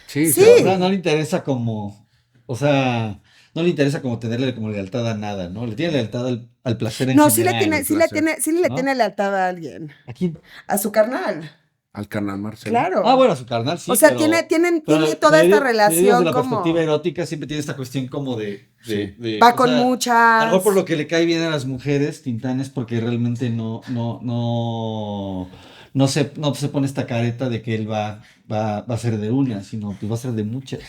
Speaker 2: Sí,
Speaker 1: Sí.
Speaker 4: O sea,
Speaker 2: seguro.
Speaker 4: no le interesa como, o sea, no le interesa como tenerle como lealtad a nada, ¿no? Le tiene lealtad al placer en
Speaker 1: No,
Speaker 4: general.
Speaker 2: el placer.
Speaker 1: sí le
Speaker 4: ¿no?
Speaker 1: tiene lealtad a alguien.
Speaker 4: ¿A quién?
Speaker 1: A su carnal.
Speaker 2: Al carnal Marcelo.
Speaker 1: Claro.
Speaker 4: Ah, bueno, a su carnal sí,
Speaker 1: O sea,
Speaker 4: pero...
Speaker 1: tiene
Speaker 4: pero
Speaker 1: toda esta
Speaker 4: desde
Speaker 1: relación
Speaker 4: la
Speaker 1: como...
Speaker 4: perspectiva erótica siempre tiene esta cuestión como
Speaker 2: Sí.
Speaker 1: Va
Speaker 4: o
Speaker 1: con
Speaker 4: sea, a lo
Speaker 1: muchas...
Speaker 4: mejor por lo que le cae bien a las mujeres, Tintán, es porque realmente no se pone esta careta de que él va a ser de una, sino pues va a ser de muchas.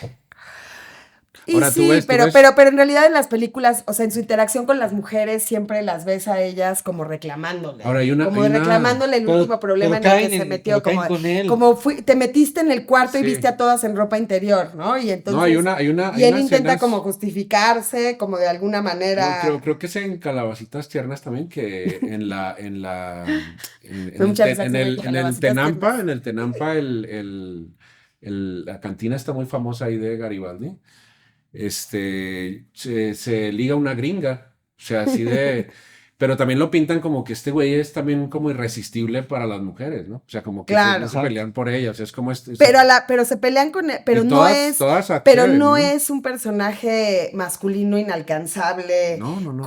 Speaker 1: Y
Speaker 2: Ahora, tú
Speaker 1: sí,
Speaker 2: ves-
Speaker 1: pero en realidad en las películas, o sea, en su interacción con las mujeres, siempre las ves a ellas como reclamándole.
Speaker 2: Ahora, hay una-
Speaker 1: como
Speaker 2: hay una-
Speaker 1: reclamándole el
Speaker 4: Pero-
Speaker 1: último problema en
Speaker 4: pero
Speaker 1: el que
Speaker 4: caen
Speaker 1: se
Speaker 4: en-
Speaker 1: metió.
Speaker 4: pero caen
Speaker 1: Como,
Speaker 4: con él.
Speaker 1: como te metiste en el cuarto y
Speaker 2: Sí.
Speaker 1: viste a todas en ropa interior, ¿no? Y entonces...
Speaker 2: No, hay una
Speaker 1: y él
Speaker 2: unas
Speaker 1: intenta
Speaker 2: escenas-
Speaker 1: como justificarse, como de alguna
Speaker 2: No,
Speaker 1: manera...
Speaker 2: creo que es en Calabacitas Tiernas también, que
Speaker 1: Me mucha risa que
Speaker 2: en
Speaker 1: se ven
Speaker 2: el
Speaker 1: Calabacitas
Speaker 2: Tenampa,
Speaker 1: Tiernas.
Speaker 2: en el Tenampa, la cantina está muy famosa ahí de Garibaldi. Se liga una gringa, o sea, así de, pero también lo pintan como que este güey es también como irresistible para las mujeres, ¿no? O sea, como que
Speaker 1: Claro.
Speaker 2: no se pelean por ellas, es como
Speaker 1: Pero se pelean con él, pero
Speaker 2: y
Speaker 1: no es...
Speaker 2: todas
Speaker 1: Pero
Speaker 2: acceden,
Speaker 1: no es un personaje masculino inalcanzable
Speaker 2: No.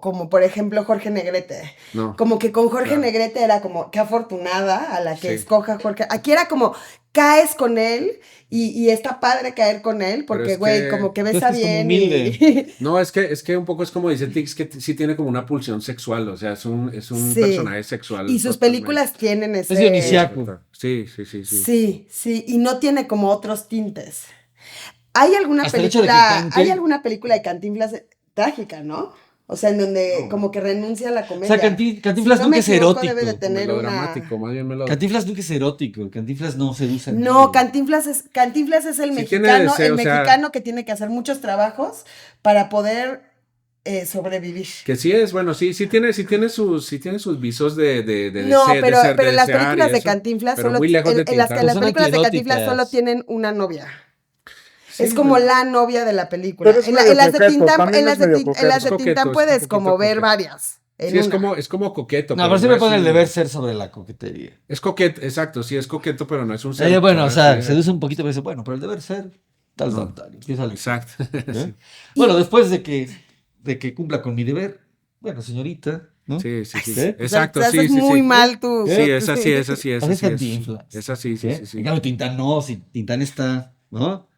Speaker 1: como por ejemplo Jorge Negrete.
Speaker 2: No.
Speaker 1: Como que con Jorge
Speaker 2: Claro.
Speaker 1: Negrete era como, qué afortunada a la que
Speaker 2: Sí.
Speaker 1: escoja Jorge. Aquí era como, caes con él y está padre caer con él porque,
Speaker 2: es
Speaker 1: güey,
Speaker 2: que-
Speaker 1: como que
Speaker 4: es
Speaker 1: besa
Speaker 4: que es como
Speaker 1: bien
Speaker 4: humilde.
Speaker 1: y...
Speaker 2: No, es que un poco es como dice Tix, que sí tiene como una pulsión sexual, o sea, es un
Speaker 1: Sí.
Speaker 2: personaje sexual.
Speaker 1: Y sus
Speaker 2: totalmente.
Speaker 1: películas tienen ese...
Speaker 4: Es dionisiaco.
Speaker 2: Sí.
Speaker 1: Sí, y no tiene como otros tintes. ¿Hay alguna
Speaker 4: Hasta el hecho de que
Speaker 1: película,
Speaker 4: cante.
Speaker 1: hay alguna película de Cantinflas trágica, no? O sea, en donde
Speaker 2: No.
Speaker 1: como que renuncia a la
Speaker 4: O
Speaker 1: comedia.
Speaker 4: sea, Cantinflas
Speaker 1: Si no
Speaker 4: nunca
Speaker 1: me
Speaker 4: es
Speaker 1: equivoco,
Speaker 4: erótico.
Speaker 1: debe de tener una...
Speaker 2: Melodramático, más bien melodramático.
Speaker 4: Cantinflas nunca es erótico. Cantinflas no seduce a
Speaker 1: No,
Speaker 4: nadie.
Speaker 1: Cantinflas es el
Speaker 2: Sí tiene
Speaker 1: mexicano,
Speaker 2: deseo,
Speaker 1: el
Speaker 2: o sea-
Speaker 1: mexicano que tiene que hacer muchos trabajos para poder sobrevivir.
Speaker 2: Que sí es, bueno, sí tiene sus visos de
Speaker 1: No,
Speaker 2: de
Speaker 1: pero en las
Speaker 2: desear y
Speaker 1: películas de
Speaker 2: eso,
Speaker 1: Cantinflas
Speaker 2: pero
Speaker 1: solo
Speaker 2: muy lejos de
Speaker 1: en las
Speaker 2: Tintán.
Speaker 4: Son
Speaker 1: películas de Cantinflas
Speaker 4: antieróticas.
Speaker 1: solo tienen una novia.
Speaker 2: Sí,
Speaker 1: Es como
Speaker 2: pero-
Speaker 1: la novia de la película.
Speaker 3: Pero es
Speaker 1: En,
Speaker 3: medio
Speaker 1: en las de
Speaker 3: coqueto,
Speaker 1: Tintán,
Speaker 3: también
Speaker 1: en las
Speaker 3: es
Speaker 1: de,
Speaker 3: medio
Speaker 1: Tin- en las de
Speaker 2: coqueto.
Speaker 1: Tintán
Speaker 2: Es
Speaker 1: puedes
Speaker 2: un
Speaker 1: como
Speaker 2: poquito
Speaker 1: ver
Speaker 2: coqueto.
Speaker 1: varias. En
Speaker 2: Sí,
Speaker 1: una.
Speaker 2: es como coqueto,
Speaker 4: No,
Speaker 2: pero
Speaker 4: pero sí
Speaker 2: no
Speaker 4: me
Speaker 2: es
Speaker 4: pone el
Speaker 2: un-
Speaker 4: deber ser sobre la coquetería.
Speaker 2: Es coqueto, exacto, sí es coqueto, pero no es un
Speaker 4: Bueno, o sea,
Speaker 2: seductor,
Speaker 4: seduce un poquito, pero dice, bueno, pero el deber ser, tal,
Speaker 2: No.
Speaker 4: tal, tal. Y empieza la historia,
Speaker 2: Exacto.
Speaker 4: ¿eh?
Speaker 2: Sí.
Speaker 4: Bueno, después de que cumpla con mi deber, bueno, señorita, ¿no?
Speaker 2: Sí.
Speaker 4: ¿Eh?
Speaker 2: Exacto,
Speaker 1: O sea,
Speaker 2: sí,
Speaker 1: haces
Speaker 2: sí,
Speaker 1: muy
Speaker 2: sí.
Speaker 1: mal tú.
Speaker 2: Sí, es así, es así, es
Speaker 4: Así
Speaker 2: así.
Speaker 4: es Cantinflas.
Speaker 2: Es así, sí,
Speaker 4: ¿Eh?
Speaker 2: sí, sí.
Speaker 4: En cambio, Tintán no, si Tintán está, ¿no?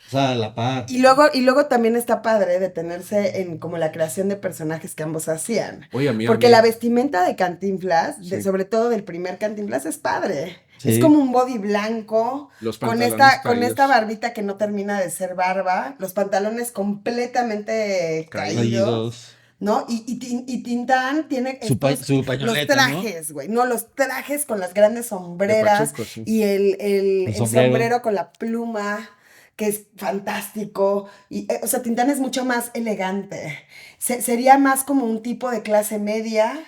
Speaker 4: O sea, a la par.
Speaker 1: Y luego también está padre detenerse en como la creación de personajes que ambos hacían.
Speaker 2: Oye, a mí,
Speaker 1: Porque la vestimenta de Cantinflas,
Speaker 2: Sí.
Speaker 1: sobre todo del primer Cantinflas, es padre.
Speaker 4: Sí.
Speaker 1: Es como un body blanco,
Speaker 2: Los
Speaker 1: con
Speaker 2: pantalones
Speaker 1: con esta
Speaker 2: caídos.
Speaker 1: barbita que no termina de ser barba, los pantalones completamente caídos,
Speaker 4: Caídos.
Speaker 1: ¿no? Y Tintán tiene
Speaker 4: Su
Speaker 1: los
Speaker 4: pañoleta,
Speaker 1: trajes, güey, ¿no? Los trajes con las grandes sombreras
Speaker 2: Pachuco, sí.
Speaker 1: y el
Speaker 4: sombrero.
Speaker 1: sombrero con la pluma, que es fantástico. Y, o sea, Tintán es mucho más elegante. Sería más como un tipo de clase media.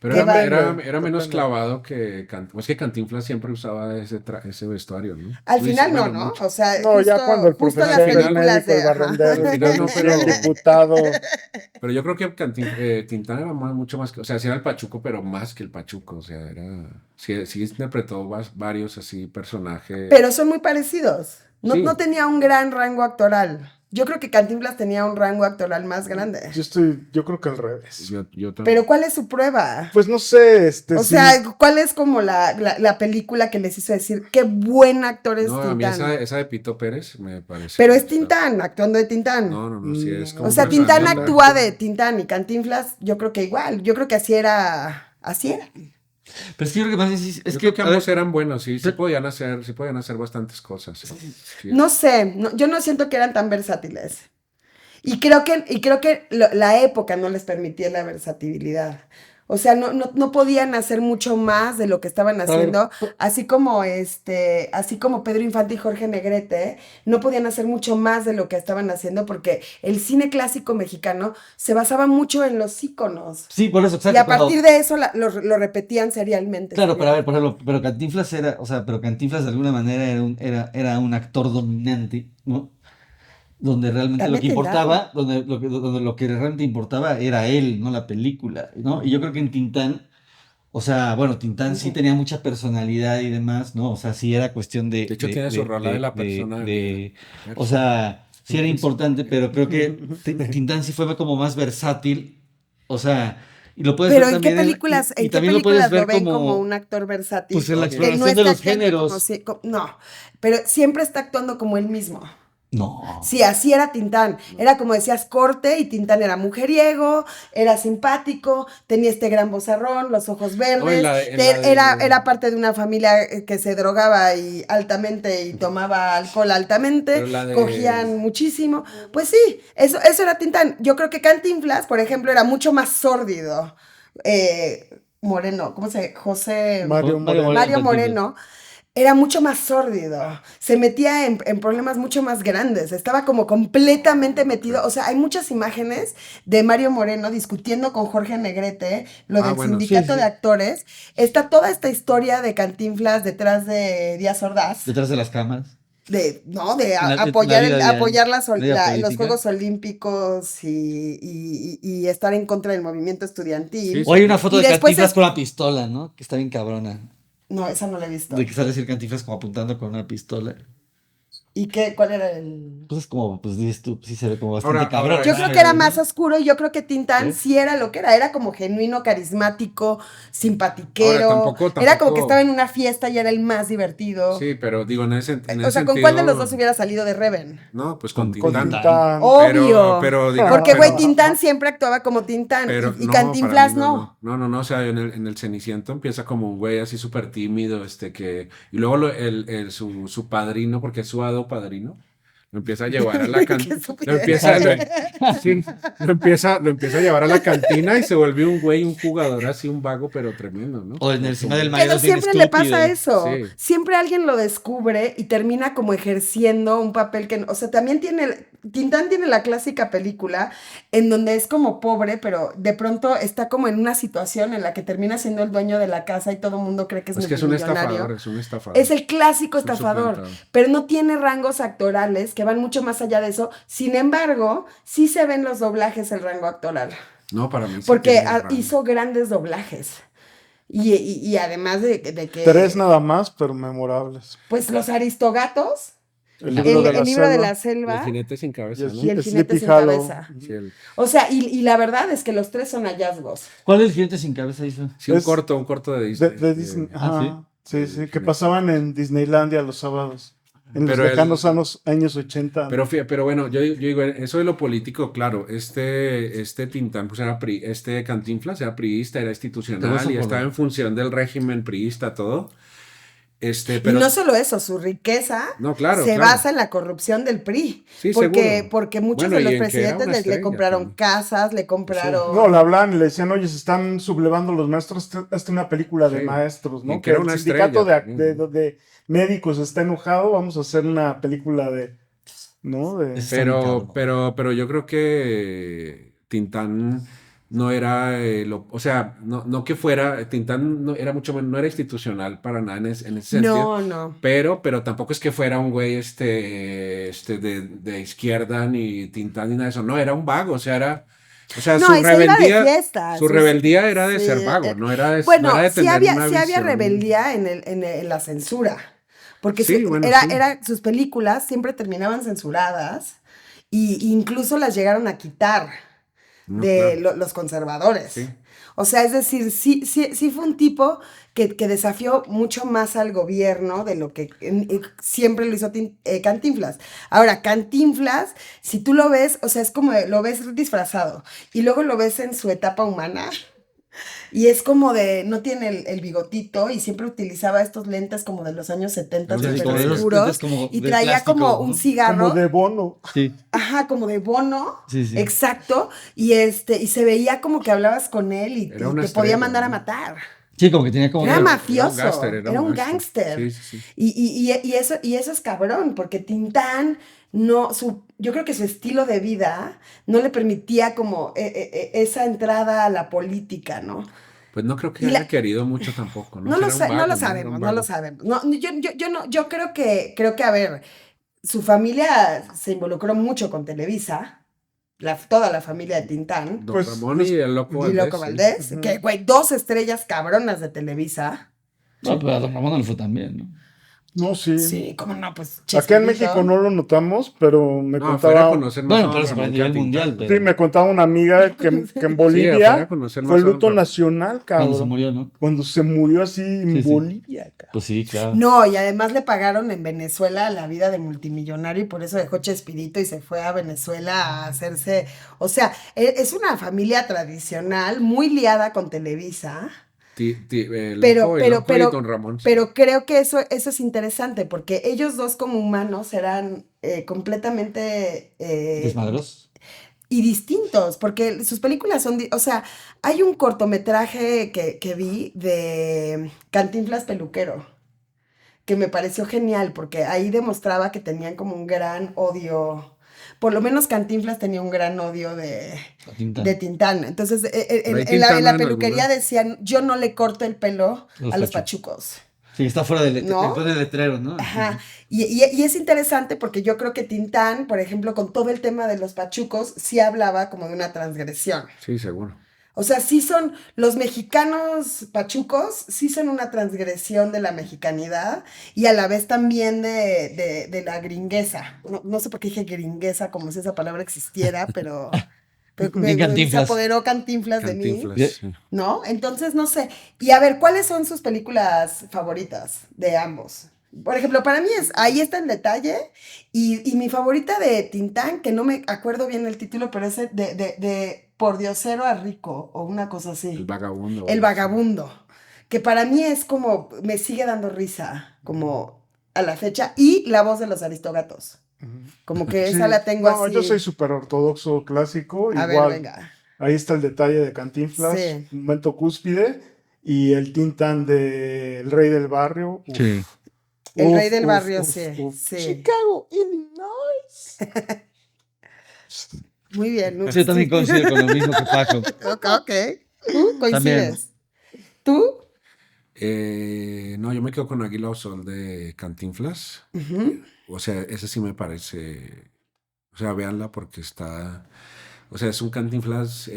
Speaker 2: Pero
Speaker 1: que
Speaker 2: era,
Speaker 1: baile.
Speaker 2: era menos
Speaker 3: Depende.
Speaker 2: clavado que Cantinflas. Es que Cantinflas siempre usaba ese vestuario, ¿no?
Speaker 1: Al
Speaker 2: Luis,
Speaker 1: final no,
Speaker 2: bueno,
Speaker 1: ¿no?
Speaker 2: mucho.
Speaker 1: O sea,
Speaker 3: No, ya cuando el
Speaker 1: justo las
Speaker 3: profesor, el
Speaker 1: películas
Speaker 3: médico, el
Speaker 1: de... ajá.
Speaker 3: barrendero,
Speaker 2: Al final no, pero-
Speaker 3: el diputado.
Speaker 2: Pero yo creo que Tintán era mucho más que, o sea, sí era el Pachuco, pero más que el Pachuco, o sea, sí interpretó varios así personajes.
Speaker 1: Pero son muy parecidos. No,
Speaker 2: Sí.
Speaker 1: no tenía un gran rango actoral. Yo creo que Cantinflas tenía un rango actoral más grande.
Speaker 3: Yo creo que al revés.
Speaker 2: Yo también.
Speaker 1: Pero ¿cuál es su prueba?
Speaker 3: Pues no sé,
Speaker 1: O
Speaker 3: sí.
Speaker 1: sea, ¿cuál es como la película que les hizo decir qué buen actor es
Speaker 2: No, a mí
Speaker 1: Tintán?
Speaker 2: esa de Pito Pérez me parece.
Speaker 1: Pero es
Speaker 2: que está-
Speaker 1: Tintán, actuando de Tintán.
Speaker 2: No, sí es como
Speaker 1: O
Speaker 2: un
Speaker 1: sea, Tintán
Speaker 2: personaje.
Speaker 1: actúa de Tintán y Cantinflas, yo creo que igual. Yo creo que así era. Así era.
Speaker 4: Pero es que yo creo que más bien sí- es
Speaker 2: Yo
Speaker 4: que,
Speaker 2: creo que
Speaker 4: a ver,
Speaker 2: ambos eran buenos, sí podían hacer bastantes cosas. Sí.
Speaker 1: No sé, yo no siento que eran tan versátiles. Y creo que la época no les permitía la versatilidad. O sea, no podían hacer mucho más de lo que estaban haciendo, así como Pedro Infante y Jorge Negrete, no podían hacer mucho más de lo que estaban haciendo porque el cine clásico mexicano se basaba mucho en los íconos.
Speaker 4: sí, por eso, exacto.
Speaker 1: Y a
Speaker 4: pero-
Speaker 1: partir de eso lo repetían serialmente.
Speaker 4: Claro, pero a ver, por ejemplo, pero Cantinflas era, o sea, pero Cantinflas de alguna manera era un actor dominante, ¿no? Donde realmente lo que
Speaker 1: También
Speaker 4: importaba, donde lo que realmente importaba era él, no la película, ¿no? Y yo creo que en Tintán, o sea, bueno, Tintán sí tenía mucha personalidad y demás, ¿no? O sea, sí era cuestión de...
Speaker 2: De hecho, tiene su rola de la persona.
Speaker 4: o sea, sí era importante, pero creo que Tintán sí fue como más versátil, o sea, y lo puedes
Speaker 1: Pero
Speaker 4: ver
Speaker 1: ¿en qué
Speaker 4: también
Speaker 1: películas,
Speaker 4: y
Speaker 1: en qué
Speaker 4: también lo puedes
Speaker 1: películas lo
Speaker 4: ver
Speaker 1: ven como un actor versátil?
Speaker 4: pues en la
Speaker 1: Que
Speaker 4: exploración
Speaker 1: está
Speaker 4: de los
Speaker 1: actuando
Speaker 4: géneros.
Speaker 1: no, pero siempre está actuando como él mismo.
Speaker 4: No.
Speaker 1: Sí, así era Tintán. Era como decías, corte, y Tintán era mujeriego, era simpático, tenía este gran vozarrón, los ojos verdes. Era parte de una familia que se drogaba altamente y tomaba alcohol altamente.
Speaker 2: Pero la de-
Speaker 1: Cogían muchísimo. Pues sí, eso era Tintán. Yo creo que Cantinflas, por ejemplo, era mucho más sórdido. Moreno, ¿cómo se llama? José...
Speaker 3: Mario Moreno.
Speaker 1: Mario Moreno era mucho más sórdido, se metía en problemas mucho más grandes, estaba como completamente metido, o sea, hay muchas imágenes de Mario Moreno discutiendo con Jorge Negrete, lo del
Speaker 2: bueno,
Speaker 1: sindicato
Speaker 4: sí.
Speaker 1: de actores, está toda esta historia de Cantinflas detrás de Díaz Ordaz,
Speaker 4: Detrás de las camas.
Speaker 1: de
Speaker 4: la
Speaker 1: apoyar,
Speaker 4: vida diaria,
Speaker 1: apoyar
Speaker 4: la vida
Speaker 1: los
Speaker 4: política.
Speaker 1: Juegos Olímpicos y estar en contra del movimiento estudiantil.
Speaker 2: Sí,
Speaker 4: O hay una foto
Speaker 1: Y
Speaker 4: de
Speaker 1: después
Speaker 4: Cantinflas
Speaker 1: es-
Speaker 4: con una pistola, ¿no? Que está bien cabrona.
Speaker 1: No, esa no la he visto.
Speaker 4: De que sale decir Cantinflas como apuntando con una pistola.
Speaker 1: ¿Y cuál era el...?
Speaker 4: Pues es como, pues dices tú, sí se ve como bastante
Speaker 2: Ahora,
Speaker 4: cabrón.
Speaker 1: Yo creo que era más oscuro y yo creo que
Speaker 4: ¿Sí?
Speaker 1: Tintán sí era lo que era como genuino, carismático, simpatiquero.
Speaker 2: Ahora, tampoco-
Speaker 1: Era como que estaba en una fiesta y era el más divertido.
Speaker 2: Sí, pero digo, en ese
Speaker 1: O
Speaker 2: sentido.
Speaker 1: sea, ¿con cuál de los dos hubiera salido de Reven?
Speaker 2: No, pues con
Speaker 3: Con
Speaker 2: Tintán.
Speaker 3: Tintán.
Speaker 1: Obvio.
Speaker 2: pero digo,
Speaker 1: Porque, güey,
Speaker 2: pero-
Speaker 1: Tintán siempre actuaba como Tintán y
Speaker 2: no,
Speaker 1: Cantinflas
Speaker 2: para mí
Speaker 1: no.
Speaker 2: No, o sea, en el Ceniciento empieza como un güey así súper tímido, y luego su padrino, porque es su hado padrino, Lo empieza a llevar a la
Speaker 1: Qué
Speaker 2: cantina.
Speaker 1: estupidez.
Speaker 2: Lo empieza a llevar a la cantina y se vuelve un güey, un jugador así, un vago, pero tremendo, ¿no?
Speaker 4: O en el cima del
Speaker 1: Pero
Speaker 4: maíz bien
Speaker 1: siempre le
Speaker 4: estúpido.
Speaker 1: pasa eso.
Speaker 2: Sí.
Speaker 1: Siempre alguien lo descubre y termina como ejerciendo un papel que... O sea, también Tintán tiene la clásica película en donde es como pobre, pero de pronto está como en una situación en la que termina siendo el dueño de la casa y todo el mundo cree que es
Speaker 2: Es que es un
Speaker 1: multimillonario.
Speaker 2: estafador, es un estafador.
Speaker 1: Es el clásico
Speaker 2: Es un
Speaker 1: estafador,
Speaker 2: suplantador.
Speaker 1: pero no tiene rangos actorales que van mucho más allá de eso. Sin embargo, sí se ven los doblajes el rango actoral,
Speaker 2: No, para mí sí
Speaker 1: porque
Speaker 2: tiene un rango.
Speaker 1: hizo grandes doblajes. Y además de que...
Speaker 3: 3 nada más, pero memorables.
Speaker 1: Pues los Aristogatos,
Speaker 3: El
Speaker 1: el
Speaker 3: libro de la
Speaker 1: libro de
Speaker 3: selva
Speaker 1: la
Speaker 2: El
Speaker 1: selva
Speaker 2: jinete sin cabeza,
Speaker 3: y
Speaker 2: ¿no?
Speaker 1: y el jinete
Speaker 3: Sleepy
Speaker 1: sin
Speaker 3: Hollow.
Speaker 1: cabeza.
Speaker 2: Sí,
Speaker 1: O sea, y la verdad es que los tres son hallazgos.
Speaker 4: ¿Cuál es el jinete sin cabeza hizo?
Speaker 2: sí, un
Speaker 3: Es
Speaker 2: corto de Disney.
Speaker 3: De Disney. Ajá. Sí,
Speaker 2: El
Speaker 3: sí, que
Speaker 2: jinete.
Speaker 3: pasaban en Disneylandia los sábados. En los
Speaker 2: Pero
Speaker 3: lejanos años 80.
Speaker 2: Pero bueno, yo digo, eso de lo político, claro, este Tintán, pues este Cantinflas era priista, era
Speaker 4: Te vas
Speaker 2: institucional
Speaker 4: a
Speaker 2: y
Speaker 4: acordar.
Speaker 2: estaba en función del régimen priista, todo.
Speaker 1: Y
Speaker 2: Pero
Speaker 1: no solo eso, su riqueza
Speaker 2: No, claro,
Speaker 1: se
Speaker 2: claro.
Speaker 1: basa en la corrupción del PRI.
Speaker 2: Sí,
Speaker 1: porque,
Speaker 2: seguro.
Speaker 1: porque muchos
Speaker 2: Bueno,
Speaker 1: de
Speaker 2: y
Speaker 1: los
Speaker 2: en que era
Speaker 1: presidentes
Speaker 2: una
Speaker 1: le
Speaker 2: estrella
Speaker 1: compraron
Speaker 2: también.
Speaker 1: casas, le compraron...
Speaker 3: No, le hablaban y le decían, oye, se están sublevando los maestros, esta es una película de
Speaker 2: Sí.
Speaker 3: maestros,
Speaker 2: Y
Speaker 3: ¿no?
Speaker 2: que era
Speaker 3: el
Speaker 2: una
Speaker 3: sindicato
Speaker 2: estrella.
Speaker 3: de médicos está enojado, vamos a hacer una película de, ¿no? De,
Speaker 4: Es- Está muy cabrón.
Speaker 2: Pero yo creo que Tintán no era, o sea, no que fuera, Tintán no era mucho no era institucional para nada en ese sentido.
Speaker 1: No.
Speaker 2: Pero tampoco es que fuera un güey de izquierda ni Tintán ni nada de eso. No, era un vago, o sea,
Speaker 1: No,
Speaker 2: su
Speaker 1: y se iba de
Speaker 2: rebeldía,
Speaker 1: fiesta.
Speaker 2: su rebeldía era de ser vago, no era de,
Speaker 1: Bueno,
Speaker 2: no era de
Speaker 1: sí
Speaker 2: tener
Speaker 1: había,
Speaker 2: una
Speaker 1: sí había
Speaker 2: visión.
Speaker 1: rebeldía en la censura. Porque
Speaker 2: Sí, bueno, sí.
Speaker 1: sus películas siempre terminaban censuradas y incluso las llegaron a quitar
Speaker 2: No,
Speaker 1: de
Speaker 2: claro.
Speaker 1: los conservadores.
Speaker 2: Sí.
Speaker 1: O sea, es decir, sí fue un tipo que desafió mucho más al gobierno de lo que siempre lo hizo Cantinflas. Ahora, Cantinflas, si tú lo ves, o sea, es como lo ves disfrazado y luego lo ves en su etapa humana y es como no tiene el bigotito y siempre utilizaba estos lentes como de los años 70
Speaker 2: Los de
Speaker 1: súper
Speaker 2: como de los
Speaker 1: oscuros
Speaker 4: lentes como
Speaker 1: y
Speaker 4: de
Speaker 1: traía
Speaker 4: plástico,
Speaker 1: como
Speaker 4: ¿no?
Speaker 1: un cigarro.
Speaker 3: como de Bono.
Speaker 4: Sí,
Speaker 1: Ajá, como de Bono.
Speaker 4: sí, sí.
Speaker 1: Exacto. Y y se veía como que hablabas con él y
Speaker 2: Era una
Speaker 1: te podía
Speaker 2: estrella,
Speaker 1: mandar a
Speaker 2: ¿no?
Speaker 1: matar.
Speaker 4: Sí, como que tenía como...
Speaker 1: Era
Speaker 2: Era-
Speaker 1: mafioso.
Speaker 2: era un gángster.
Speaker 1: gángster.
Speaker 2: Sí, sí.
Speaker 1: Y eso es cabrón, porque Tintán yo creo que su estilo de vida no le permitía como esa entrada a la política, ¿no?
Speaker 2: Pues no creo que
Speaker 1: Y
Speaker 2: haya
Speaker 1: la-
Speaker 2: querido mucho tampoco, ¿no?
Speaker 1: No
Speaker 2: Si
Speaker 1: lo,
Speaker 2: era un
Speaker 1: sa- no
Speaker 2: vago,
Speaker 1: lo
Speaker 2: Era
Speaker 1: sabemos,
Speaker 2: un
Speaker 1: no lo
Speaker 2: vago.
Speaker 1: sabemos. No, yo creo que, a ver, su familia se involucró mucho con Televisa, toda la familia de Tintán.
Speaker 2: Don
Speaker 3: Pues,
Speaker 2: Ramón y el Loco
Speaker 1: Y
Speaker 2: Valdés.
Speaker 1: Loco
Speaker 2: sí.
Speaker 1: Valdés,
Speaker 3: Ujú.
Speaker 1: que, güey, 2 estrellas cabronas de Televisa.
Speaker 4: No, pero a Don Ramón no le fue tan bien, ¿no?
Speaker 3: No, sí.
Speaker 1: Sí, cómo no, pues
Speaker 3: Acá en
Speaker 1: Chespirito.
Speaker 3: México no lo notamos, pero me
Speaker 2: No, afuera
Speaker 3: contaba,
Speaker 2: conocen más
Speaker 4: Bueno,
Speaker 2: a
Speaker 4: pero
Speaker 2: Don
Speaker 4: eso fue a
Speaker 2: Ramón que
Speaker 4: nivel
Speaker 2: Tintán.
Speaker 4: mundial,
Speaker 3: sí,
Speaker 4: pero...
Speaker 3: me contaba una amiga que en
Speaker 2: afuera
Speaker 3: Bolivia
Speaker 2: conocen
Speaker 3: fue
Speaker 2: más a Don
Speaker 3: luto
Speaker 2: Ramón.
Speaker 3: nacional,
Speaker 4: Cuando se
Speaker 3: cabrón.
Speaker 4: murió, ¿no?
Speaker 3: Cuando se murió así en
Speaker 4: Sí, sí.
Speaker 3: Bolivia, cabrón.
Speaker 4: Pues sí, claro.
Speaker 1: No, y además le pagaron en Venezuela la vida de multimillonario y por eso dejó Chespirito y se fue a Venezuela a hacerse, o sea, es una familia tradicional muy liada con Televisa,
Speaker 2: El
Speaker 1: pero,
Speaker 2: Loco y Don Ramón.
Speaker 1: pero creo que eso es interesante porque ellos dos como humanos eran completamente
Speaker 4: Desmadros.
Speaker 1: y distintos, porque sus películas son, o sea, hay un cortometraje que vi de Cantinflas Peluquero, que me pareció genial, porque ahí demostraba que tenían como un gran odio, por lo menos Cantinflas tenía un gran odio de Tintán. Entonces,
Speaker 2: Pero ahí
Speaker 1: en la
Speaker 2: Tintán en
Speaker 1: peluquería
Speaker 2: alguna-
Speaker 1: decían, yo no le corto el pelo
Speaker 4: Los
Speaker 1: a los
Speaker 4: pachucos.
Speaker 1: pachucos.
Speaker 4: Sí, está fuera del
Speaker 1: ¿No?
Speaker 4: después del letrero, ¿no?
Speaker 1: Ajá, y es interesante porque yo creo que Tintán, por ejemplo, con todo el tema de los pachucos, sí hablaba como de una transgresión.
Speaker 2: Sí, seguro.
Speaker 1: O sea, sí son, los mexicanos pachucos, sí son una transgresión de la mexicanidad y a la vez también de la gringueza. No sé por qué dije gringuesa como si esa palabra existiera, pero
Speaker 4: Bien
Speaker 1: se
Speaker 4: Cantinflas.
Speaker 1: apoderó Cantinflas de mí.
Speaker 2: Cantinflas, sí.
Speaker 1: ¿No? Entonces, no sé. Y a ver, ¿cuáles son sus películas favoritas de ambos? Por ejemplo, para mí ahí está el detalle, y mi favorita de Tintán, que no me acuerdo bien el título, pero es de Por Diosero a Rico, o una cosa así.
Speaker 2: El vagabundo.
Speaker 1: El vagabundo, que para mí es como, me sigue dando risa, como a la fecha, y La Voz de los Aristogatos. Como que
Speaker 3: Sí.
Speaker 1: esa la tengo
Speaker 3: No,
Speaker 1: así.
Speaker 3: yo soy súper ortodoxo clásico.
Speaker 1: A ver,
Speaker 3: Igual,
Speaker 1: venga.
Speaker 3: ahí está el detalle de Cantinflas,
Speaker 1: Sí.
Speaker 3: momento cúspide. Y el Tintán de El Rey del Barrio. Uf,
Speaker 4: Sí.
Speaker 1: El Rey
Speaker 3: uf,
Speaker 1: del
Speaker 3: uf,
Speaker 1: Barrio,
Speaker 3: uf,
Speaker 1: sí,
Speaker 3: uf.
Speaker 1: sí.
Speaker 3: Chicago, Illinois.
Speaker 1: Muy bien.
Speaker 4: Yo también coincido con lo mismo que Paco.
Speaker 1: Ok. ¿Tú coincides? ¿Tú?
Speaker 2: No, yo me quedo con Águila o Sol de Cantinflas.
Speaker 1: Ujú.
Speaker 2: O sea, ese sí me parece. O sea, véanla porque está. O sea, es un Cantinflas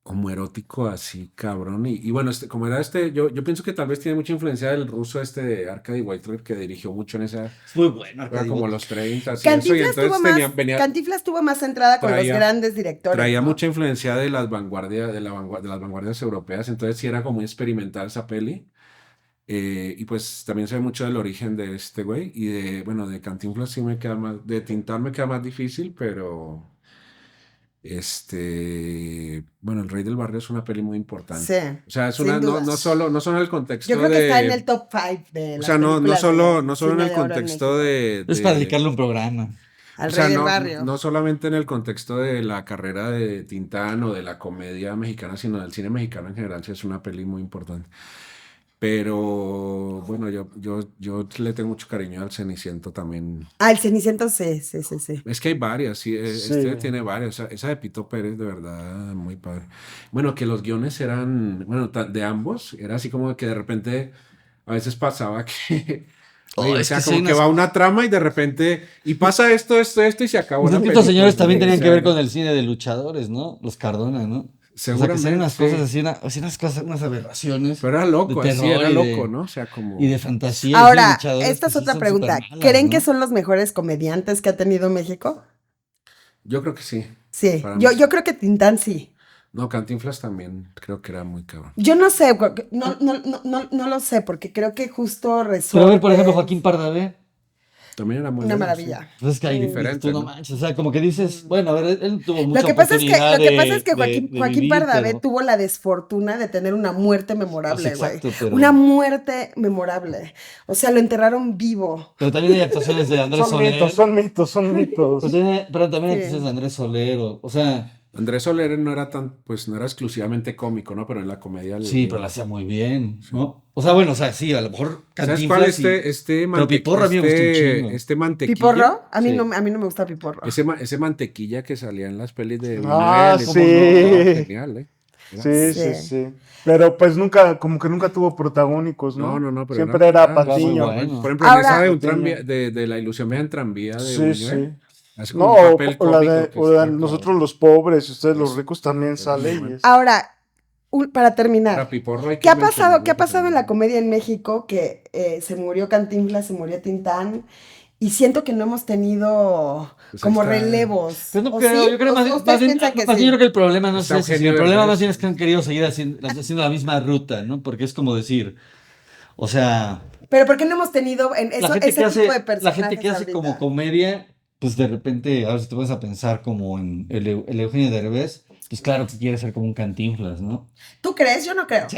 Speaker 2: como erótico, así, cabrón. Y bueno, como era yo pienso que tal vez tiene mucha influencia del ruso de Arkady Weintraub, que dirigió mucho en esa.
Speaker 4: Es muy bueno,
Speaker 2: Era
Speaker 4: Arcadio.
Speaker 2: como los 30 y eso. Y
Speaker 1: Cantinflas
Speaker 2: entonces
Speaker 1: tuvo más, Cantinflas tuvo más centrada con los
Speaker 2: traía-
Speaker 1: grandes directores.
Speaker 2: traía
Speaker 1: ¿no?
Speaker 2: mucha influencia de las vanguardias, de las vanguardias europeas. Entonces sí era como muy experimental esa peli. Y pues también se ve mucho del origen de este güey. Y bueno, de Cantinflas sí me queda más, de Tintán me queda más difícil, pero bueno, El Rey del Barrio es una peli muy importante.
Speaker 1: Sí,
Speaker 2: O sea, es
Speaker 1: sin
Speaker 2: una,
Speaker 1: duda.
Speaker 2: no solo en el contexto
Speaker 1: Yo creo que está en
Speaker 2: de,
Speaker 1: el top 5 de
Speaker 2: o
Speaker 1: las
Speaker 2: sea, no
Speaker 1: películas
Speaker 2: solo,
Speaker 1: de
Speaker 2: no solo en
Speaker 1: cine
Speaker 2: el
Speaker 1: de oro en
Speaker 2: contexto
Speaker 1: México.
Speaker 4: Es para dedicarle un programa.
Speaker 1: Al
Speaker 2: o sea,
Speaker 1: Rey del
Speaker 2: no,
Speaker 1: Barrio.
Speaker 2: no solamente en el contexto de la carrera de Tintán o de la comedia mexicana, sino del cine mexicano en general, sí es una peli muy importante. Pero bueno, yo le tengo mucho cariño al Ceniciento también.
Speaker 1: El Ceniciento, sí.
Speaker 2: Es que hay varias, sí,
Speaker 3: Sí.
Speaker 2: tiene varias. Esa de Pito Pérez, de verdad, muy padre. Bueno, que los guiones eran, bueno, de ambos, era así como que de repente, a veces pasaba que,
Speaker 4: Oh,
Speaker 2: o
Speaker 4: es
Speaker 2: sea,
Speaker 4: que sí
Speaker 2: como
Speaker 4: hay
Speaker 2: que
Speaker 4: unas-
Speaker 2: va una trama y de repente, y pasa esto, y se acabó
Speaker 4: Pues
Speaker 2: la
Speaker 4: es que
Speaker 2: película.
Speaker 4: estos señores también tenían
Speaker 2: O
Speaker 4: que ver
Speaker 2: sea,
Speaker 4: con el cine de luchadores, ¿no? Los Cardona, ¿no? O sea, que
Speaker 2: seguramente,
Speaker 4: hacían unas
Speaker 2: sí.
Speaker 4: cosas así, unas cosas, unas aberraciones
Speaker 2: Pero era loco,
Speaker 4: de
Speaker 2: así
Speaker 4: terror
Speaker 2: era
Speaker 4: y
Speaker 2: loco,
Speaker 4: de,
Speaker 2: ¿no? O sea, como...
Speaker 4: y de fantasía. Y
Speaker 1: Ahora,
Speaker 4: luchadores
Speaker 1: esta
Speaker 4: que
Speaker 1: es
Speaker 4: sí
Speaker 1: otra
Speaker 4: son
Speaker 1: pregunta.
Speaker 4: supermalas,
Speaker 1: ¿Creen
Speaker 4: ¿no?
Speaker 1: que son los mejores comediantes que ha tenido México?
Speaker 2: Yo creo que sí.
Speaker 1: Sí,
Speaker 2: Para mí
Speaker 1: yo
Speaker 2: sí.
Speaker 1: creo que Tintán sí.
Speaker 2: No, Cantinflas también creo que era muy cabrón.
Speaker 1: Yo no sé, no lo sé, porque creo que justo
Speaker 4: Pero a ver, por ejemplo,
Speaker 1: Resortes,
Speaker 4: Joaquín Pardavé,
Speaker 2: También era muy
Speaker 1: una
Speaker 2: bueno,
Speaker 1: maravilla.
Speaker 4: pues es que ahí
Speaker 2: Diferente,
Speaker 4: tú no
Speaker 2: ¿no?
Speaker 4: manches, o sea, como que dices, bueno, a ver, él tuvo
Speaker 1: Lo
Speaker 4: mucha
Speaker 1: que pasa es que,
Speaker 4: oportunidad
Speaker 1: lo que pasa es que
Speaker 4: de
Speaker 1: Joaquín
Speaker 4: vivir,
Speaker 1: Pardavé
Speaker 4: pero,
Speaker 1: tuvo la desfortuna de tener una muerte
Speaker 4: pues
Speaker 1: memorable, güey.
Speaker 4: exacto, pero,
Speaker 1: Una muerte memorable. O sea, lo enterraron vivo.
Speaker 4: pero también hay actuaciones de Andrés Soler,
Speaker 3: Son mitos, son mitos.
Speaker 4: pero también hay
Speaker 1: Sí.
Speaker 4: actuaciones de Andrés Soler, o sea,
Speaker 2: Andrés Soler no era pues no era exclusivamente cómico, ¿no? Pero en la comedia
Speaker 4: sí, pero lo hacía muy bien, ¿no? O sea, bueno, o sea, sí, a lo mejor
Speaker 2: ¿Sabes cuál?
Speaker 4: Cantinflas pero Piporro a mí me gustó un chingo.
Speaker 2: este mantequilla.
Speaker 1: ¿Piporro? A mí,
Speaker 4: Sí.
Speaker 1: no, a mí no me gusta Piporro.
Speaker 2: Ese mantequilla que salía en las pelis de
Speaker 3: Ah,
Speaker 2: Buñuel,
Speaker 3: sí.
Speaker 2: no, genial, ¿eh?
Speaker 3: Sí,
Speaker 1: Sí.
Speaker 3: sí. Pero pues nunca, como que nunca tuvo protagónicos, ¿no?
Speaker 2: No, pero
Speaker 3: Siempre era
Speaker 2: muy
Speaker 3: Patiño.
Speaker 4: bueno.
Speaker 2: Por ejemplo,
Speaker 1: Ahora-
Speaker 2: en esa de un
Speaker 3: Patiño.
Speaker 2: tranvía, de la ilusión viaja en tranvía de
Speaker 3: Sí,
Speaker 2: Buñuel,
Speaker 3: sí.
Speaker 2: hace como
Speaker 3: No,
Speaker 2: un papel
Speaker 3: o la
Speaker 2: cómico
Speaker 3: de,
Speaker 2: que
Speaker 3: o la
Speaker 2: está
Speaker 3: de Nosotros
Speaker 2: cabrón.
Speaker 3: los pobres y ustedes los
Speaker 2: Es-
Speaker 3: ricos también
Speaker 2: es
Speaker 3: sale.
Speaker 2: muy
Speaker 3: Y
Speaker 2: bueno.
Speaker 3: es-
Speaker 1: Ahora, para terminar,
Speaker 2: Para Piporro hay que
Speaker 1: ¿qué ha pasado
Speaker 2: mencionarlo
Speaker 1: en la
Speaker 2: también.
Speaker 1: comedia en México? Que se murió Cantinflas, se murió Tintán, y siento que no hemos tenido
Speaker 2: Pues ahí
Speaker 1: como
Speaker 2: está.
Speaker 1: relevos.
Speaker 4: Pues no
Speaker 1: ¿O
Speaker 4: creo,
Speaker 1: sí?
Speaker 4: yo creo
Speaker 1: ¿O
Speaker 4: más bien,
Speaker 1: ustedes piensan que
Speaker 4: más bien
Speaker 1: sí?
Speaker 4: yo creo que el problema no es
Speaker 2: Está
Speaker 4: ese, sino
Speaker 2: Eugenio
Speaker 4: el problema
Speaker 2: Derbez.
Speaker 4: más bien es que han querido seguir haciendo la misma ruta, ¿no? Porque es como decir, o sea,
Speaker 1: Pero ¿por qué no hemos tenido ese tipo de personajes
Speaker 4: la gente que hace como
Speaker 1: ahorita?
Speaker 4: comedia, pues de repente, a ver si te pones a pensar como en el Eugenio Derbez, pues claro que quiere ser como un Cantinflas, ¿no?
Speaker 1: ¿Tú crees? Yo no creo.
Speaker 4: Sí.